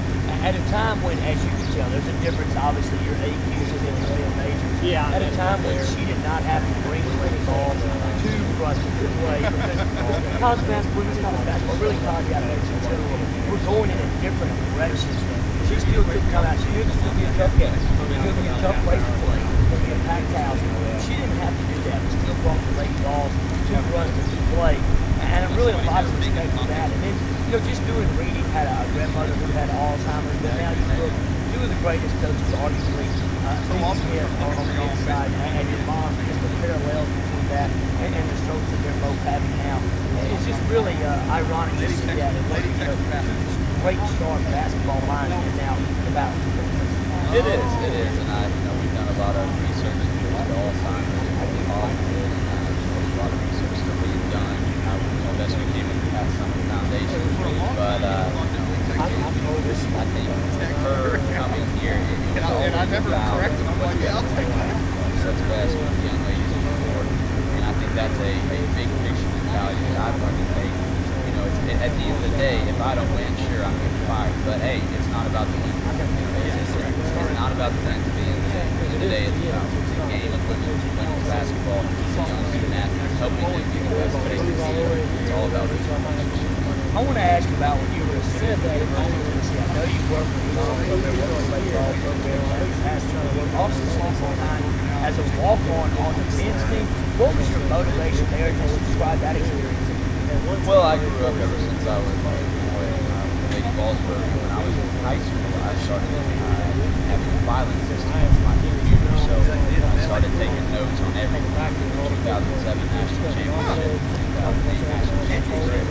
at a time when, as you can tell, there's a difference, obviously, your AQs and then majors. Yeah. At a time when she did not have to bring training balls to Ruston to play, because college basketball, women's college basketball, really college athletics in general, we're going in a different direction. She still took time out. She knew this was going to be a tough game. It was going to be a tough place to play. It was going to be a packed house. She didn't have to do that, but still brought the late balls to Ruston to play. And really a lot of respect for that. And then, just doing reading, had a grandmother who had Alzheimer's, but now you look, 2 of the greatest coaches, arguably, Steve Smith on the inside, and your mom, just the parallels between that and the strokes that they're both having now. It's just really ironic to see that. Great star basketball minds and now about It is, and we've done a lot of research into Alzheimer's and Hollywood, and there's a lot of research still being done. We best we can with the Summit Foundation, but I think her coming here, it was all about such best with the young ladies on the board, and I think that's a big picture mentality that I've learned to take. At the end of the day, if I don't win, sure, I'm getting fired. But hey, it's not about the win. It's not about the win at the end of the day. At the end of the day, it's about the game of women's basketball, the young student athletes, helping them get the best they can see. It's all about this. I want to ask you about when you were a assistant at University of Tennessee. I know you worked with the baseball program, also spent some time as a walk-on on the men's team. What was your motivation there to describe that experience? Well, I grew up ever since I was a boy in Lady Ballsburg. When I was in high school, I started having a filing system on my computer, so I started taking notes on every 2007 national championship, 2008 national championship.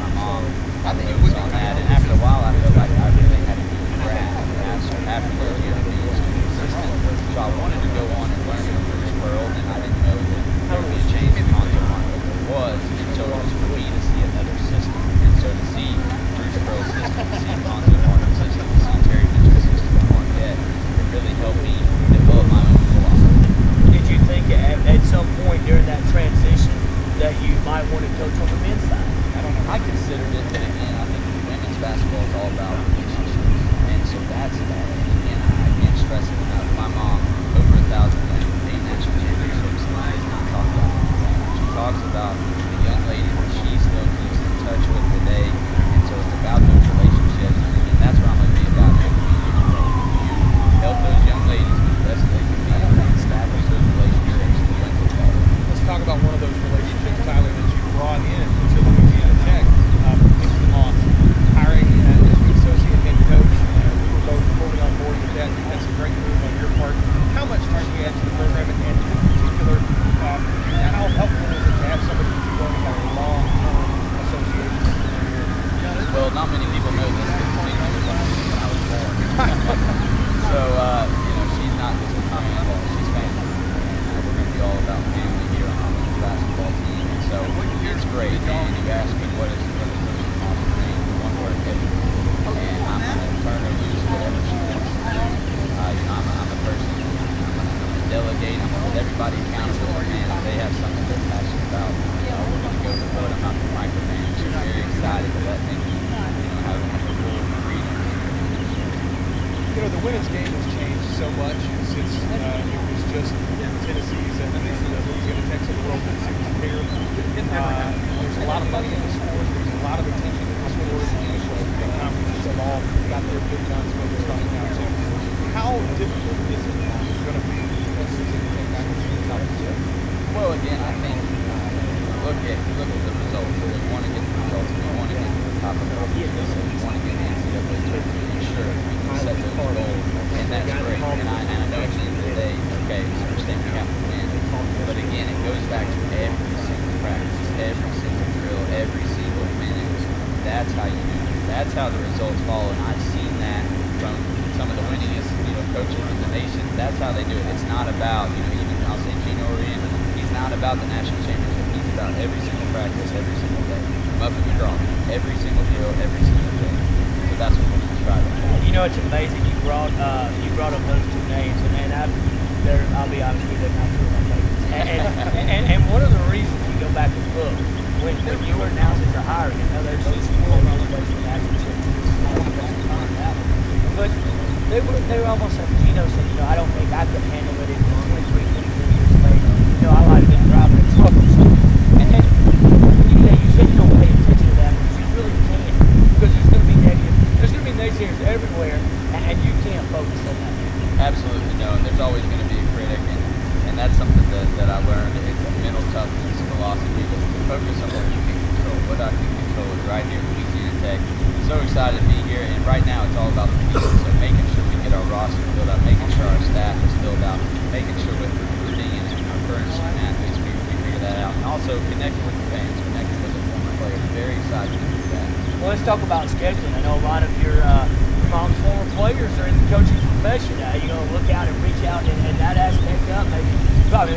My mom had notes on that, and after a while, I felt like I really had to do a graph. After those years of being a student assistant, so I wanted to go on and learn from Bruce Pearl, and I didn't know that there would be a change in content on what there was. So it was for me to see another system, and so to see Bruce Pearl's system, to see Conzo Martin's system, to see Terry Mitchell's system at Marquette, it really helped me develop my own philosophy. Did you think at some point during that transition that you might want to coach on the men's side? I considered it, but again, I think women's basketball is all about relationships, and so that's that. And again, I can't stress it enough. My mom, over 1,000 wins, 8 national championships, and does not talk about it. She talks about young lady that she still keeps not many people know this, but Queen was on the team when I was born. So, she's not just a fan, she's family. And we're going to be all about family here on the basketball team. And so it's great. And you ask me what is the most awesome thing, one word, everything. And I'm going to turn her loose whatever she wants to do. I'm a person, I'm going to delegate, I'm going to hold everybody accountable. And if they have something they're passionate about, we're going to go to what I'm not going to micromanage. She's very excited to let me, have a full freedom. The women's game has changed so much since it was just Tennessee's and Louisiana Tech's of the world that seems to care. There's a lot of money in the sport. There's a lot of attention in the sport. The conferences have all got their big guns focused on it now too. How difficult is it going to be for Louisiana Tech back into the top of the league? Well, again, I think look at the results. We want to get the results. We want to get to the top of the league. We want to get the NCAA tournament. Sure, we can set those goals, and that's great. And I know at the end of the day, okay, we understand we have to win. But again, it goes back to every single practice, every single drill, every single minute. That's how you do it. That's how the results fall. And I've seen that from some of the winningest, coaches in the nation. That's how they do it. It's not about, even I'll say Gino Ryan, he's not about the national championship. He's about every single practice, every single day. Muffin and draw, every single drill, every single day. So that's what we're going to try to do. It's amazing you brought up those two names, and man, I'll be honest with you, they're not two of my favorites. And one of the reasons you go back and look when you were announced as a hire, there's those four places in action but they were almost like Gino said, I don't think I could handle it in 23 years later. I like to drive a truck or something. And then you said you don't pay attention to that, but you really can, because there's going to be naysayers everywhere, and you can't focus on that. Absolutely no, and there's always going to be a critic, and that's something that I learned. It's a mental toughness philosophy to focus on what you can control. What I can control is right here at Louisiana Tech. I'm so excited to be here, and right now it's all about the people. So making sure we get our roster filled out, making sure our staff is filled out, making sure with recruiting and our current student athletes we figure that out, and also connecting with the fans, connecting with the former players. Very excited to do that. Well, let's talk about scheduling. I know a lot of your mom's former players are in the coaching profession. Look out and reach out and that aspect up. Maybe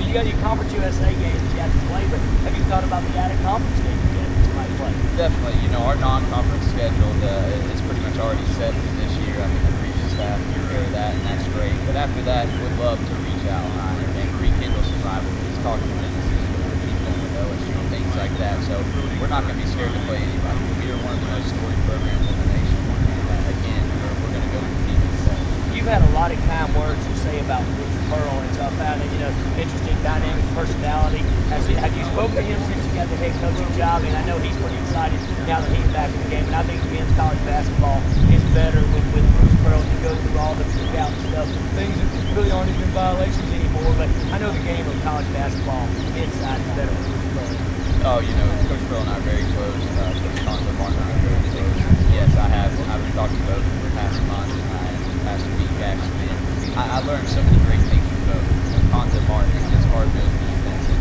you got your Conference USA games that you have to play, but have you thought about the added conference games that you might play? Definitely. Our non-conference schedule is pretty much already set for this year. I think the previous staff took care of that, and that's great. But after that, we'd love to reach out and rekindle some rivalries, talk to Tennessee, keep going with LSU, and things like that. So we're not going to be scared to play anybody. We are one of the most storied programs in the nation. And again, we're going to go compete with that. You've had a lot of kind words to say about Bruce Pearl, and so I found it, interesting, dynamic personality. Have you spoken to him since you got the head coaching job? And I know he's pretty excited now that he's back in the game. And I think men's college basketball is better with Bruce Pearl to go through all the cookout and stuff. Things that really aren't even violations anymore. But I know the game of college basketball inside is better with Bruce Pearl. Oh, Coach Pearl and I are very close. Coach Conzo Martin and I are very close. Yes, I've been talking to both for the past month and the past week actually. I learned so many great things from both. Conzo Martin and his hard-nosed defense, and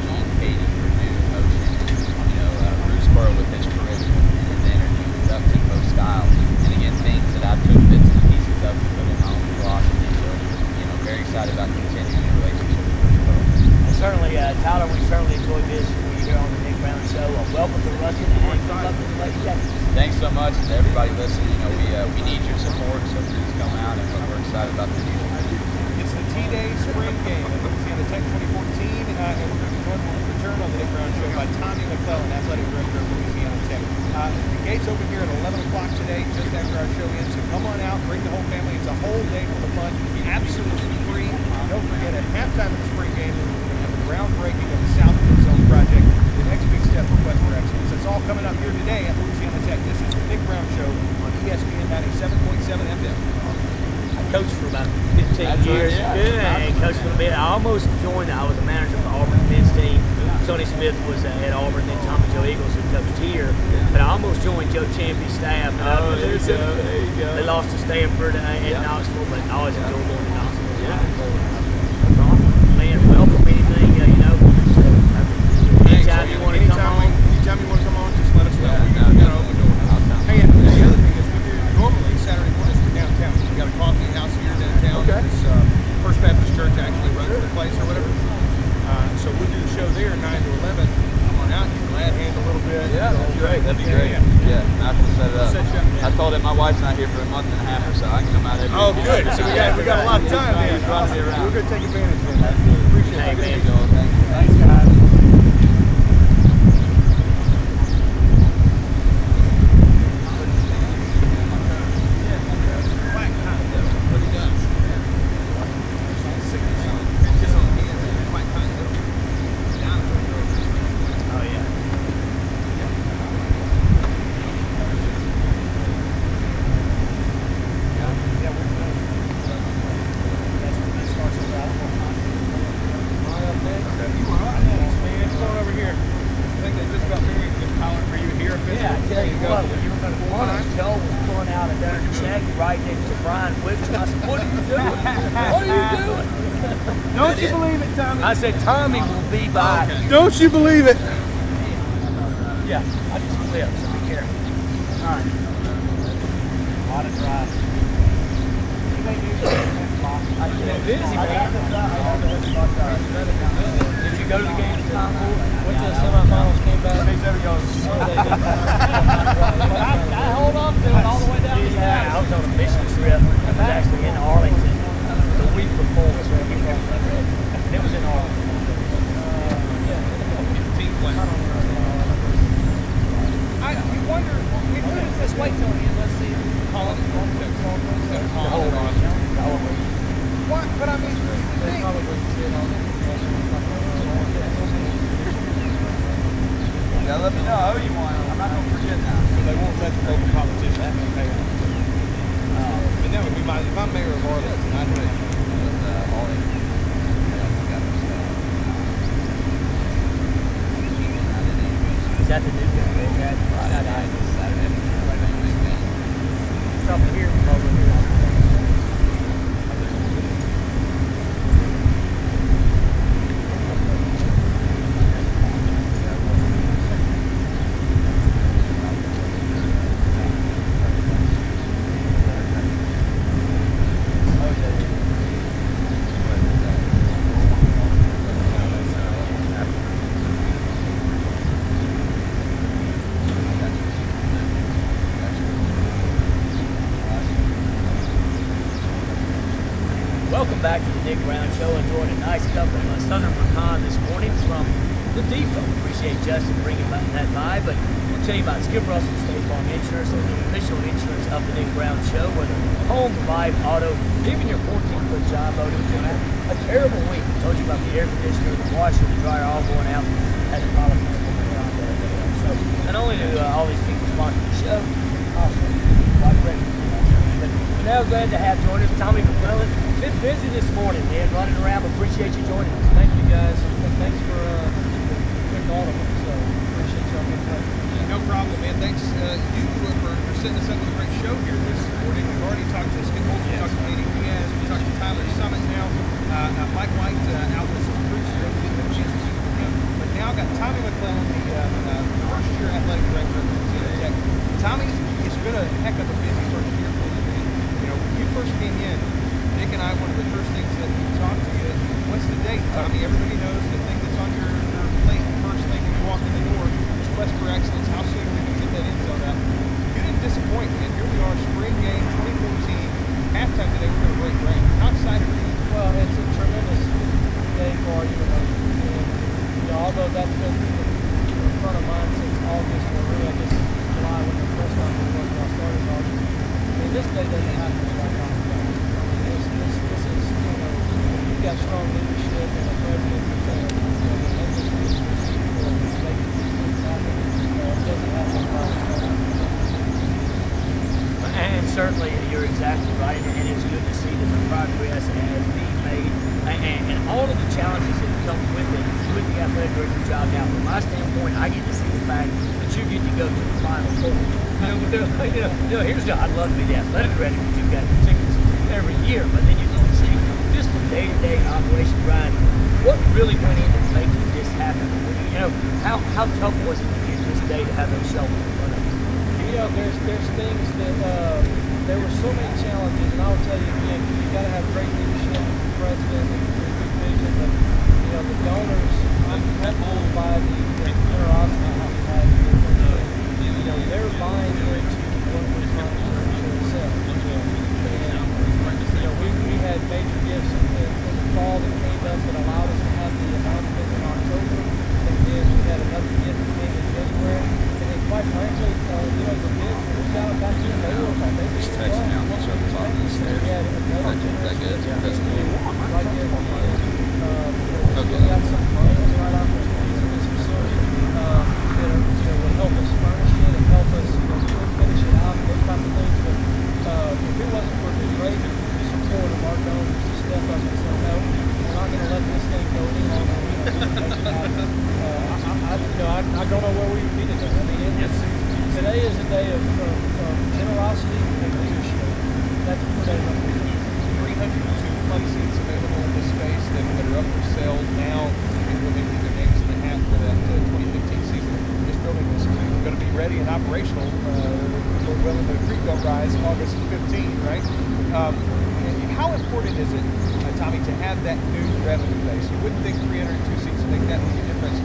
Gene Katie for new motion, and Bruce Pearl with his charisma and his energy, his up-tempo style, and again things that I took bits and pieces of to put in my own philosophy. So, very excited about continuing the relationship with Bruce Pearl. And certainly, Tyler, we certainly enjoyed this here on the Nick Brown Show. Welcome to Ruston, and good luck with the Lady Jackets. Thanks so much to everybody listening. We need your support, so please come out, and we're excited about the future. It's the T-Day Spring Game at Louisiana Tech 2014, and we're going to be joined with the return on the Nick Brown Show by Tommy McClellan, Athletic Director of Louisiana Tech. The gates open here at 11 o'clock today, just after our show ends, so come on out, bring the whole family. It's a whole day full of fun, absolutely free. Don't forget, at halftime of the spring game, we're going to have the groundbreaking of the South End Zone project, the next big step for Quest for Excellence. That's all coming up here today at Louisiana Tech. This is the Nick Brown Show on ESPN 97.7 FM. I coached for about 15 years. And coached for a bit. I almost joined. I was a manager of the Auburn men's team. Sonny Smith was at Auburn, then Tommy Joe Eagles, who coached here. But I almost joined Joe Champy's staff. There you go. They lost to Stanford and Knoxville, but I always enjoyed going to Knoxville. Man, welcome anything, Anytime you want to come on, just let us know. We got an open door. Hey, Yeah, Malcolm set it up. I told him my wife's not here for a month and a half or so. I can come out every Oh, week. good. So we got a lot of time then. He's running me around. We're going to take advantage of that. Appreciate it. Thank you, Joel. Thank you. Thanks, guys. Don't you believe it, Tommy? I said Tommy will be by. Okay. Don't you believe it? Yeah, I just flipped, so be careful. All right. A lot of drive. I've been busy, man. Did you go to the game time? Went to the semifinals, came back. There we go. I hold on to it all the way down to the house. I was on a mission trip. I was actually in Arlington the week before. And it was in Arlington. You wonder, what is this? Wait till the end. Let's see. What? But I mean, Yeah, let me know. I owe you one. I'm not going to forget now. So they won't let the local politicians pay them. And that would be my, if I'm mayor of Arlington, I'd pay. Is that the new guy? Saturday. Something here from over here. Welcome back to the Nick Brown Show. Enjoying a nice cup of Southern Pecan this morning from the Depot. Appreciate Justin bringing back that by, but we'll tell you about Skip Russell State Farm Insurance, the official insurance of the Nick Brown Show, whether home, life, auto, even your 14-foot job boat. It was a terrible week. I told you about the air conditioner, the washer, the dryer all going out at the bottom of the So not only do all these people sponsor the show, also like ready. But now glad to have joined us Tommy McClellan. Been busy this morning, man, running around. Appreciate you joining us. Thank you, guys. And thanks for putting all of us. So appreciate y'all being here. No problem, man. Thanks you for setting us up with a great show here this morning. We've already talked to Skip Holtz, we talked to Manny Diaz, we talked to Tyler Summit now. Mike White out with some recruits here. We didn't have a chance to see from him. But now got Tommy McClellan, the first-year athletic director of Louisiana Tech. Tommy, it's been a heck of a busy first year for you, man. You know, when you first came in, Nick and I, one of the first things that we talked to you, what's the date, Tommy? Everybody knows the thing that's on your plate, the first thing when you walk in the door is Quest for Excellence. How soon are we going to get that info out? You didn't disappoint, man. Here we are, spring game 2014. Halftime today, we're going to break rank. How excited are you? Well, it's a tremendous day for our university. And, although that's been in front of mine since August, or really I guess July when the first time we started August. I mean, this day doesn't happen without Tommy. This is, you've got strong leadership and a president who's going to make this people make these things happen. It doesn't happen without And certainly, you're exactly right, and it's good to see that the progress has been made, and all of the challenges that come with it, with the athletic director job. Now, from my standpoint, I get to see the fact that you get to go to the Final Four. Here's the, I'd love to be the athletic director because you've got tickets every year, but then you don't see just the day-to-day operation grind. What really went into making this happen? How tough was it to get this day to have those shelters in front of you? There's things that there were so many challenges, and I'll tell you again, you got to have great leadership, the president, and good vision. But the donors, I'm humbled by the generosity I've had here. they're buying into what we're trying to sell. And we had major gifts in the fall that came up that allowed us to have the announcement in October, and then we had another gift that came in January. And then quite frankly, the bids were just out back in. They were just texting out what's up the top of the stairs. We had another generous gift right there at the end. Okay. We got some plans right opportunities in this facility that would help us furnish it and help us finish it out and those type of things. But if it wasn't for the great support of our donors to step up and say, no, we're not going to let this thing go any longer. We don't need to make it happen. I don't know where we would be today. I mean, today is a day of generosity and leadership. That's what today is. 302 play seats available in this space that are up for sale now. People will be putting their names in the hat for that 2015 season. This building is going to be ready and operational well into the creek don't rise August 15, right? How important is it, Tommy, to have that new revenue base? You wouldn't think 302 seats would make that much difference,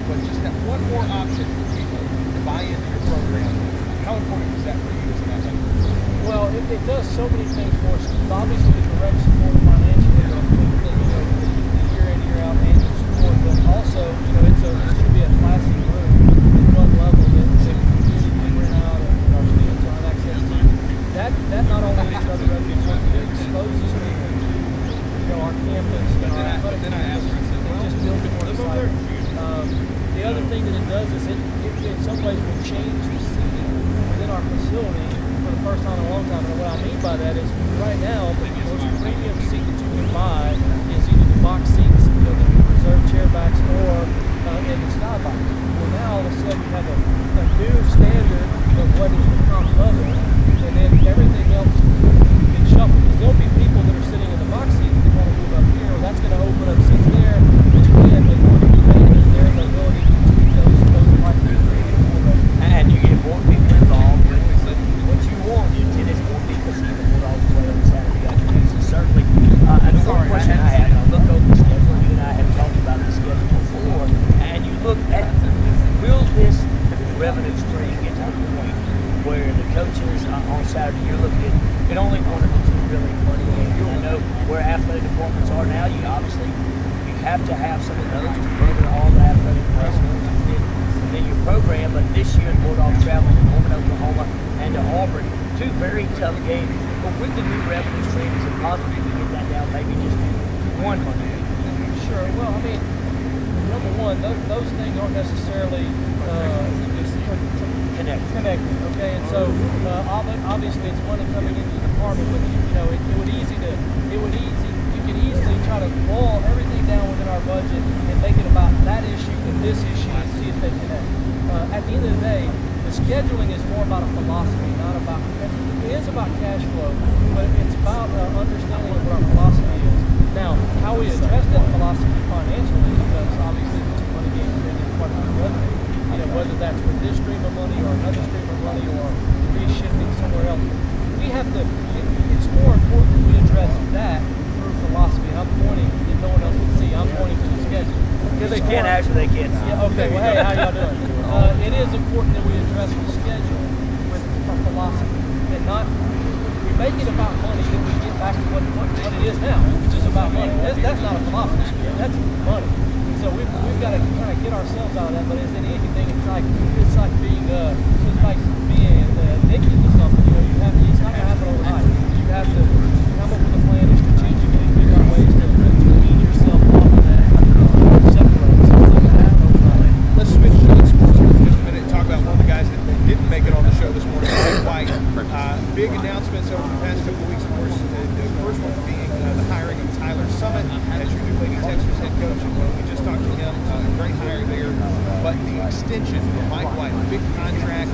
but just that one more option for people to buy into your program. How important is that for you as an athlete? Well, it does so many things for us. Obviously, the direct support financially, the year in, year out annual support, but also, it should be a classy room at club level that the community can rent out and our students will have access to. That not only is another revenue source, but it exposes people to our campus and our athletic campus. It just builds more excitement. The other thing that it does is it in some ways will change the seating within our facility for the first time in a long time. And what I mean by that is right now the most premium seat that you can buy is either the box seats, the reserved chair backs, or in the sky box. Well, now all of a sudden you have a new standard of what is the top level, and then everything else can shuffle. There'll be people that are sitting in the box seats that want to move up here. Well, that's going to open up seats there, which again, they want to be maintenance there, the ability to keep those prices created for them. And you get more people involved. What you want is more people seeing the Bulldogs play on Saturday afternoons. And certainly, and the one question I have, I look over the schedule, you and I have talked about the schedule before, and you look at, will this revenue stream get to the point where the coaches on Saturday, you're looking at it only one of the two really money games. I know where athletic departments are now, you have to have some of those to further all the athletic programs within your program, but this year the Bulldogs traveling to Norman, Oklahoma and to Auburn, two very tough games. But with the new revenue stream, is it possible to get that down maybe just to one money game? Sure. Well, I mean, number one, those things aren't necessarily connected. Okay, and so obviously it's money coming into the department, but you can easily try to boil everything down within our budget and make it about that issue and this issue and see if they connect. At the end of the day, the scheduling is more about a philosophy, not about. It is about cash flow, but it's about understanding of what our philosophy is. Now, how we address that philosophy financially, because obviously the two money games bring in part of the revenue. Whether that's with this stream of money or another stream of money or reshifting somewhere else, we have to. It's more important that we address that through philosophy. And I'm pointing, and no one else can see. I'm pointing to the schedule. Because they can't actually, they can't see. Yeah. Okay. Well, hey, how y'all doing? It is important that we address the schedule with our philosophy, and not. We make it about money, then we get back to what it is now, which is about money. That's not a philosophy. That's money. So we've got to kind of get ourselves out of that. But as in anything, it's like being addicted to something. It's not gonna happen overnight. You have to come up with a plan to strategically figure out ways to wean yourself off of that, separate. So it's not gonna happen overnight. Let's switch to the sports for just a minute and talk about one of the guys that didn't make it on the show this morning, Mike White. Big announcements over the past couple of weeks, of course. The first one being the hiring of Tyler Summit as your new Lady Texas head coach. And we just talked to him, great hire there. But the extension for Mike White, big contract.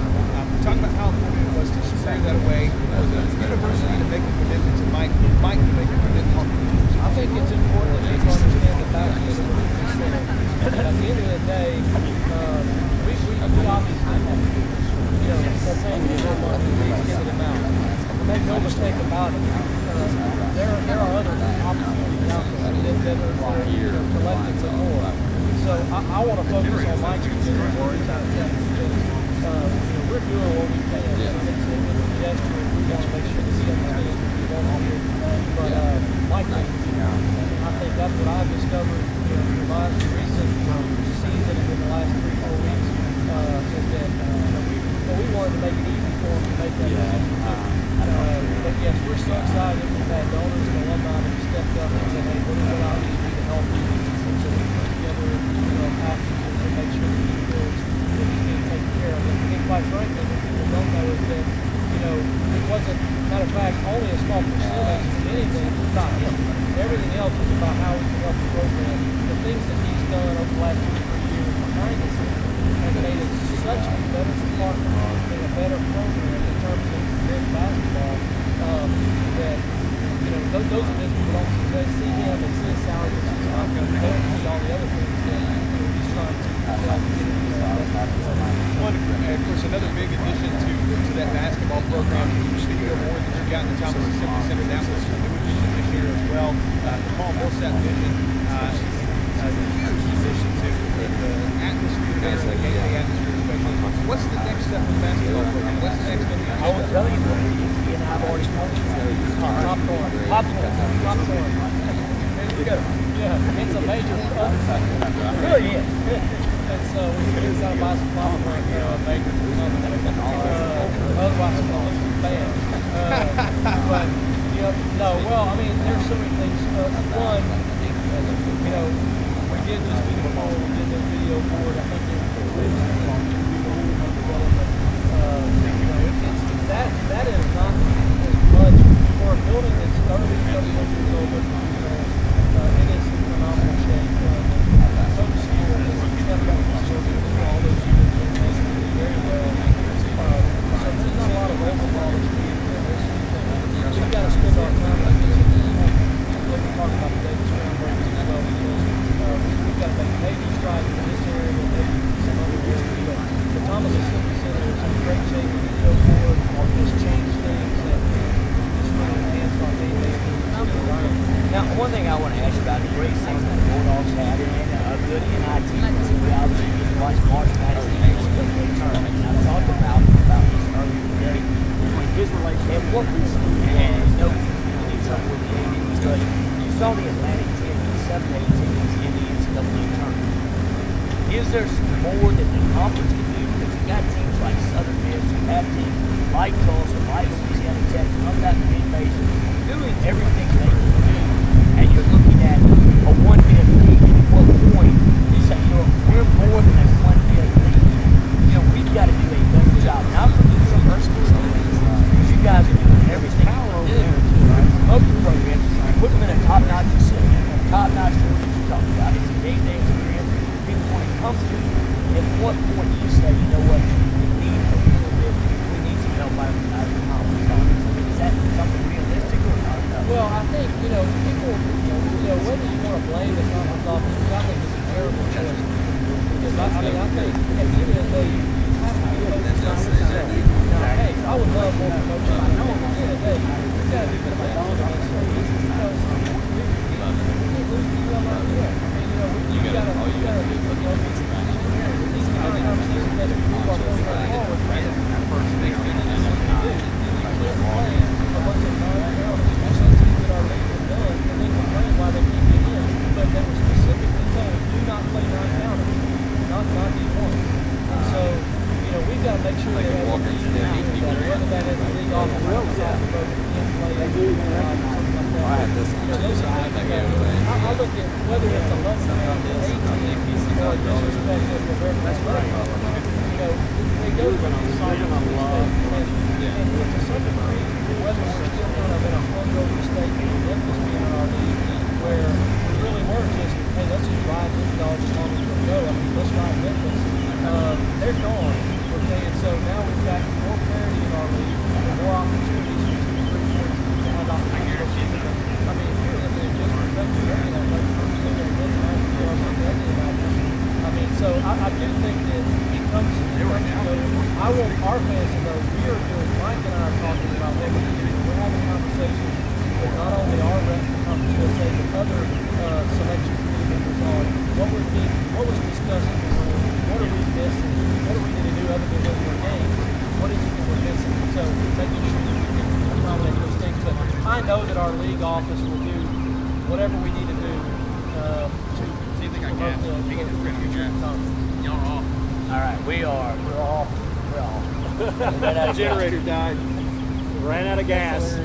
Talk about how important it was to square that away for the university to make a commitment to Mike, for Mike to make a commitment to the university. I think it's important that people understand the back end of what you said. At the end of the day, we obviously have, let's say we have money, we extended them out. Make no mistake about it. There are other opportunities out there that are collectively more. So I want to focus on Mike's position. we're doing what we can. It's a gesture. We want to make sure that he understands what we want to do. But Michael, I think that's what I've discovered. For my recent season and in the last 3-4 weeks is that we wanted to make it easy for him to make that decision. But yes, we're so excited. We've had donors and alumni that have stepped up and said, hey, what do I need to do to help you? And so we put together a package to make sure that he feels that he's being taken care of. And quite frankly, what people don't know is that, it wasn't, matter of fact, only a small percentage of anything was about him. Everything else was about how we can help the program. The things that he's done over the last 2 or 3 years behind us has made it such a better partner and a better program in terms of men's basketball that, those are just people don't see him and see his salary, which is not going to see all the other things that he's trying to get into. Of course, another big addition to that basketball program, Studio Award that you got in the Thomas Assembly Center, that was a new addition this year as well. The Paul Millsap vision, a huge addition to the atmosphere there, the game day atmosphere especially. What's the next step for the basketball program? What's the next going to be? I will tell you what he and I have already spoken about. Popcorn. There you go. Yeah, it's a major It really is. And so we've got to buy some popcorn, a major something. Otherwise, it's going to look bad. But, there's so many things. One, we did just do the poll, we did the video board. I think that is not as much for a building that's 30 years old. It is in phenomenal shape. Coach Steele has stepped up all those years and made it very well. So there's not a lot of overall experience. We've got to spend our time like this. Like we talked about the Davis groundbreakers as well, because we've got to make maybe strides in this area and maybe some other areas. But the Thomas Assembly Center is in great shape. The video board has changed things and just really enhanced our game day. Now, one thing I want to ask you about the great things that the Bulldogs have and a good NIT. We obviously just watched March Madness NCAA tournament, and I talked about this earlier today. His relationship and what we see, and he's up with the AD because you saw the Atlantic team, the 7-8 teams in the NCAA tournament. Is there more that the conference can do? Because you got teams like Southern Miss, you have teams like Tulsa, like Louisiana Tech, from that Green Basin, doing everything they can do. And you're looking at a 1-bid league. At what point you say, we're more than a 1-bid league. We've got to do a better job. Not from the university, because you guys are doing everything you can do. Promote the programs, put them in a top-notch facility, top-notch facility you talk about. It's a game day experience. People want to come to. At what point do you say, what, we need some help out of the conference? Is that something realistic or not? Well, I think, people, whether you want to blame the conference officers, I think it's a terrible choice. Because, I think at the end of the day, you have to be focused on yourself. Now, hey, I would love more promotion. I know at the end of the day, you got to do the best. You got to these kind of conversations that move our point forward. A bunch of that are league and done, and then complain why they keep getting in. But they were specifically told, do not play non-counters, not D1. And so, we've got to make sure that we have a reason out there, whether that is a league off the road, something like that. I look at whether it's a lesson or 18 or disrespect of the very best player. They go to the side of the and to some degree, whether we're still kind of in a hungover state with Memphis being in our league, where we really were just, hey, let's just ride this dog as long as we'll go. Let's ride Memphis. They're gone. Okay, and so now we've got more parity in our league and more opportunities for 2 or 3 points to have opportunities. I mean, if you're in just respecting area, like first thing that doesn't have to be on something that didn't happen. I mean, so I do think that it comes I want our fans to know we are doing, Mike and I are talking about what we do. We're having conversations with not only our rep for Conference USA, but other selection committee members on what was discussed in the room, what are we missing? What do we need to do other than win your game? What is it that we're missing? So making sure that we can accommodate those things. But I know that our league office will do whatever we need to do to See if they got promote gas. the We can just bring future gas. conference. Y'all are off. All right, we're off. We're off. Ran out of Generator died. Ran out of gas.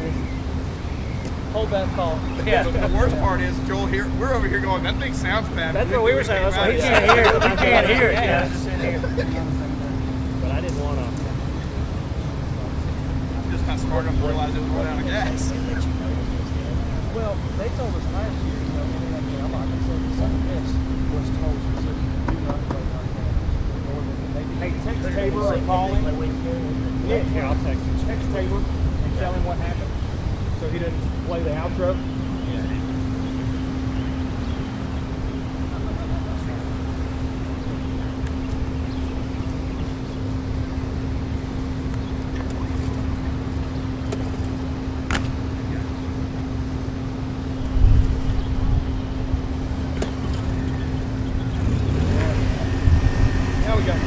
Hold that thought. Yeah. The worst part is, Joel, here we're over here going, that thing sounds bad. That's what we were saying. That's what We can't hear it. We can't hear it. Yeah, it's just in here. But I didn't want to. I'm just not smart enough to realize it was run out of gas. Well, they told us last year, you know, I'm not going to say some of this was told specifically, do not play like that. Hey, text Tabor or call him. Yeah, I'll text him. Text Tabor and tell him what happened so he didn't play the outro. Now we got you.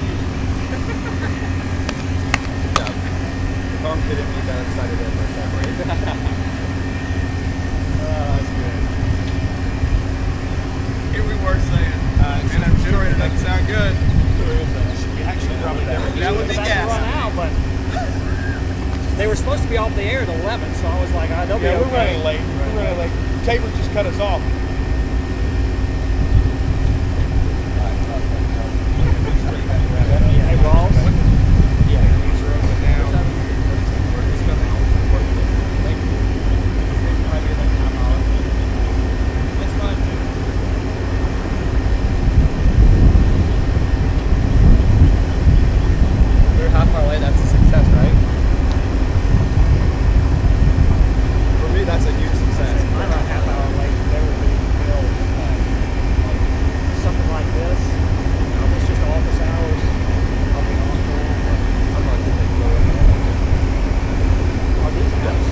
Tom didn't meet that excited at first time, right? That's good. Here we were saying, and our generator doesn't sound good. Actually, probably That would be gas. run out, but they were supposed to be off the air at 11, so I was like, they'll be Yeah, okay. we're running late. We're running late. Tabor just cut us off. Hey, Ross. We're half our way, that's a success, right? For me, that's a huge success. I'm a half hour late. There would be something like this. It's just office hours. I'll be on for I'm not gonna take it. are these guys.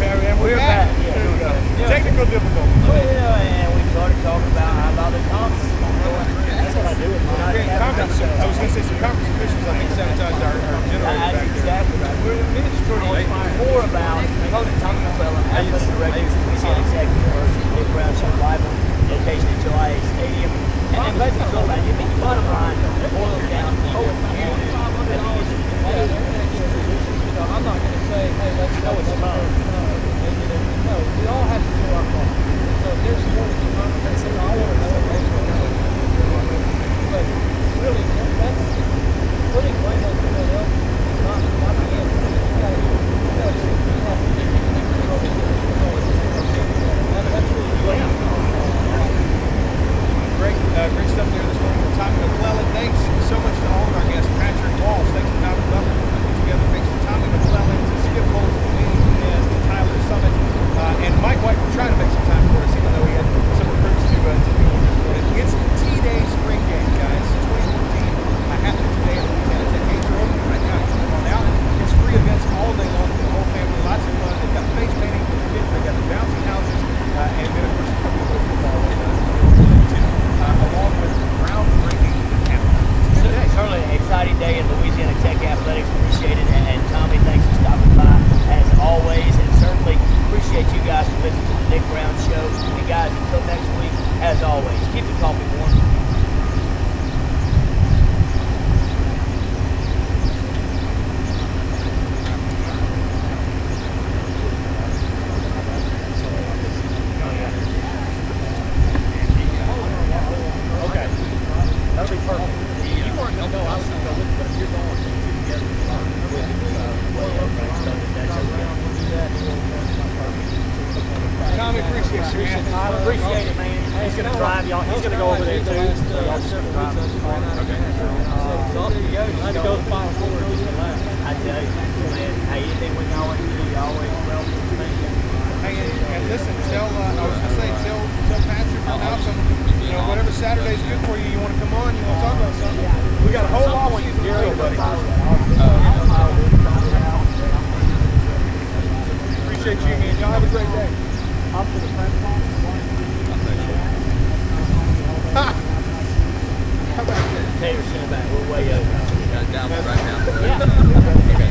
And we're back. Yeah. There we go. Technical difficulty. And we started talking about the conference. That's what I do with my Conference, I was going to say some conference officials, I think, sabotaged our generator That's back there. exactly right. We're more about Coach Tommy McClellan, athletic director of Louisiana Tech University, Nick Brown Show live on location at July Stadium. And then basically go about you bottom line, boil it down to the community. I'm not going to say, hey, let's go with some. No, we all have to do our part. So if there's more to the conversation, I want to know what but really, that's putting blame on someone else, not the answer. That's really Great stuff there this morning from Tommy McClellan. Thanks so much to all of our guests. Patrick Walsh, thanks to Malcolm Butler for putting together. Thanks to Tommy McClellan, to Skip Holtz, to Danny Nunez, to Tyler Summit, and Mike White for trying to make some time for us, even though he had some recruits to do this morning. It's the T-Day spring game, guys. 2014 happening today at Louisiana Tech. Games are open right now. Come on out. It's free events all day long for the whole family. Lots of fun. They've got face painting for the kids. They've got the bouncy houses, and then of course a couple of football along with groundbreaking cameras. Certainly an exciting day in Louisiana Tech athletics. Appreciate it. And Tommy, thanks for stopping by as always. And certainly appreciate you guys for listening to the Nick Brown Show. And guys, until next week, as always, keep the coffee warm. Okay. That'll be perfect. You weren't going to go. I was going to go with you, but if you're going together, Tommy, appreciate you, man. I appreciate it, man. He's going to drive y'all. He's going to go over there, too. So y'all just going to drive. Okay. I had to go to the final four. I tell you, man, hey, anything we can always do, you always welcome. Thank you. Hey, and listen, tell I was gonna say, tell Patrick or Malcolm, whatever Saturday's good for you. You want to come on? You want to talk about something? We got a whole off season to go, buddy. Appreciate you, man. Y'all have a great day. Up to the press box. How about that? Taylor, send it back. down right now. Yeah.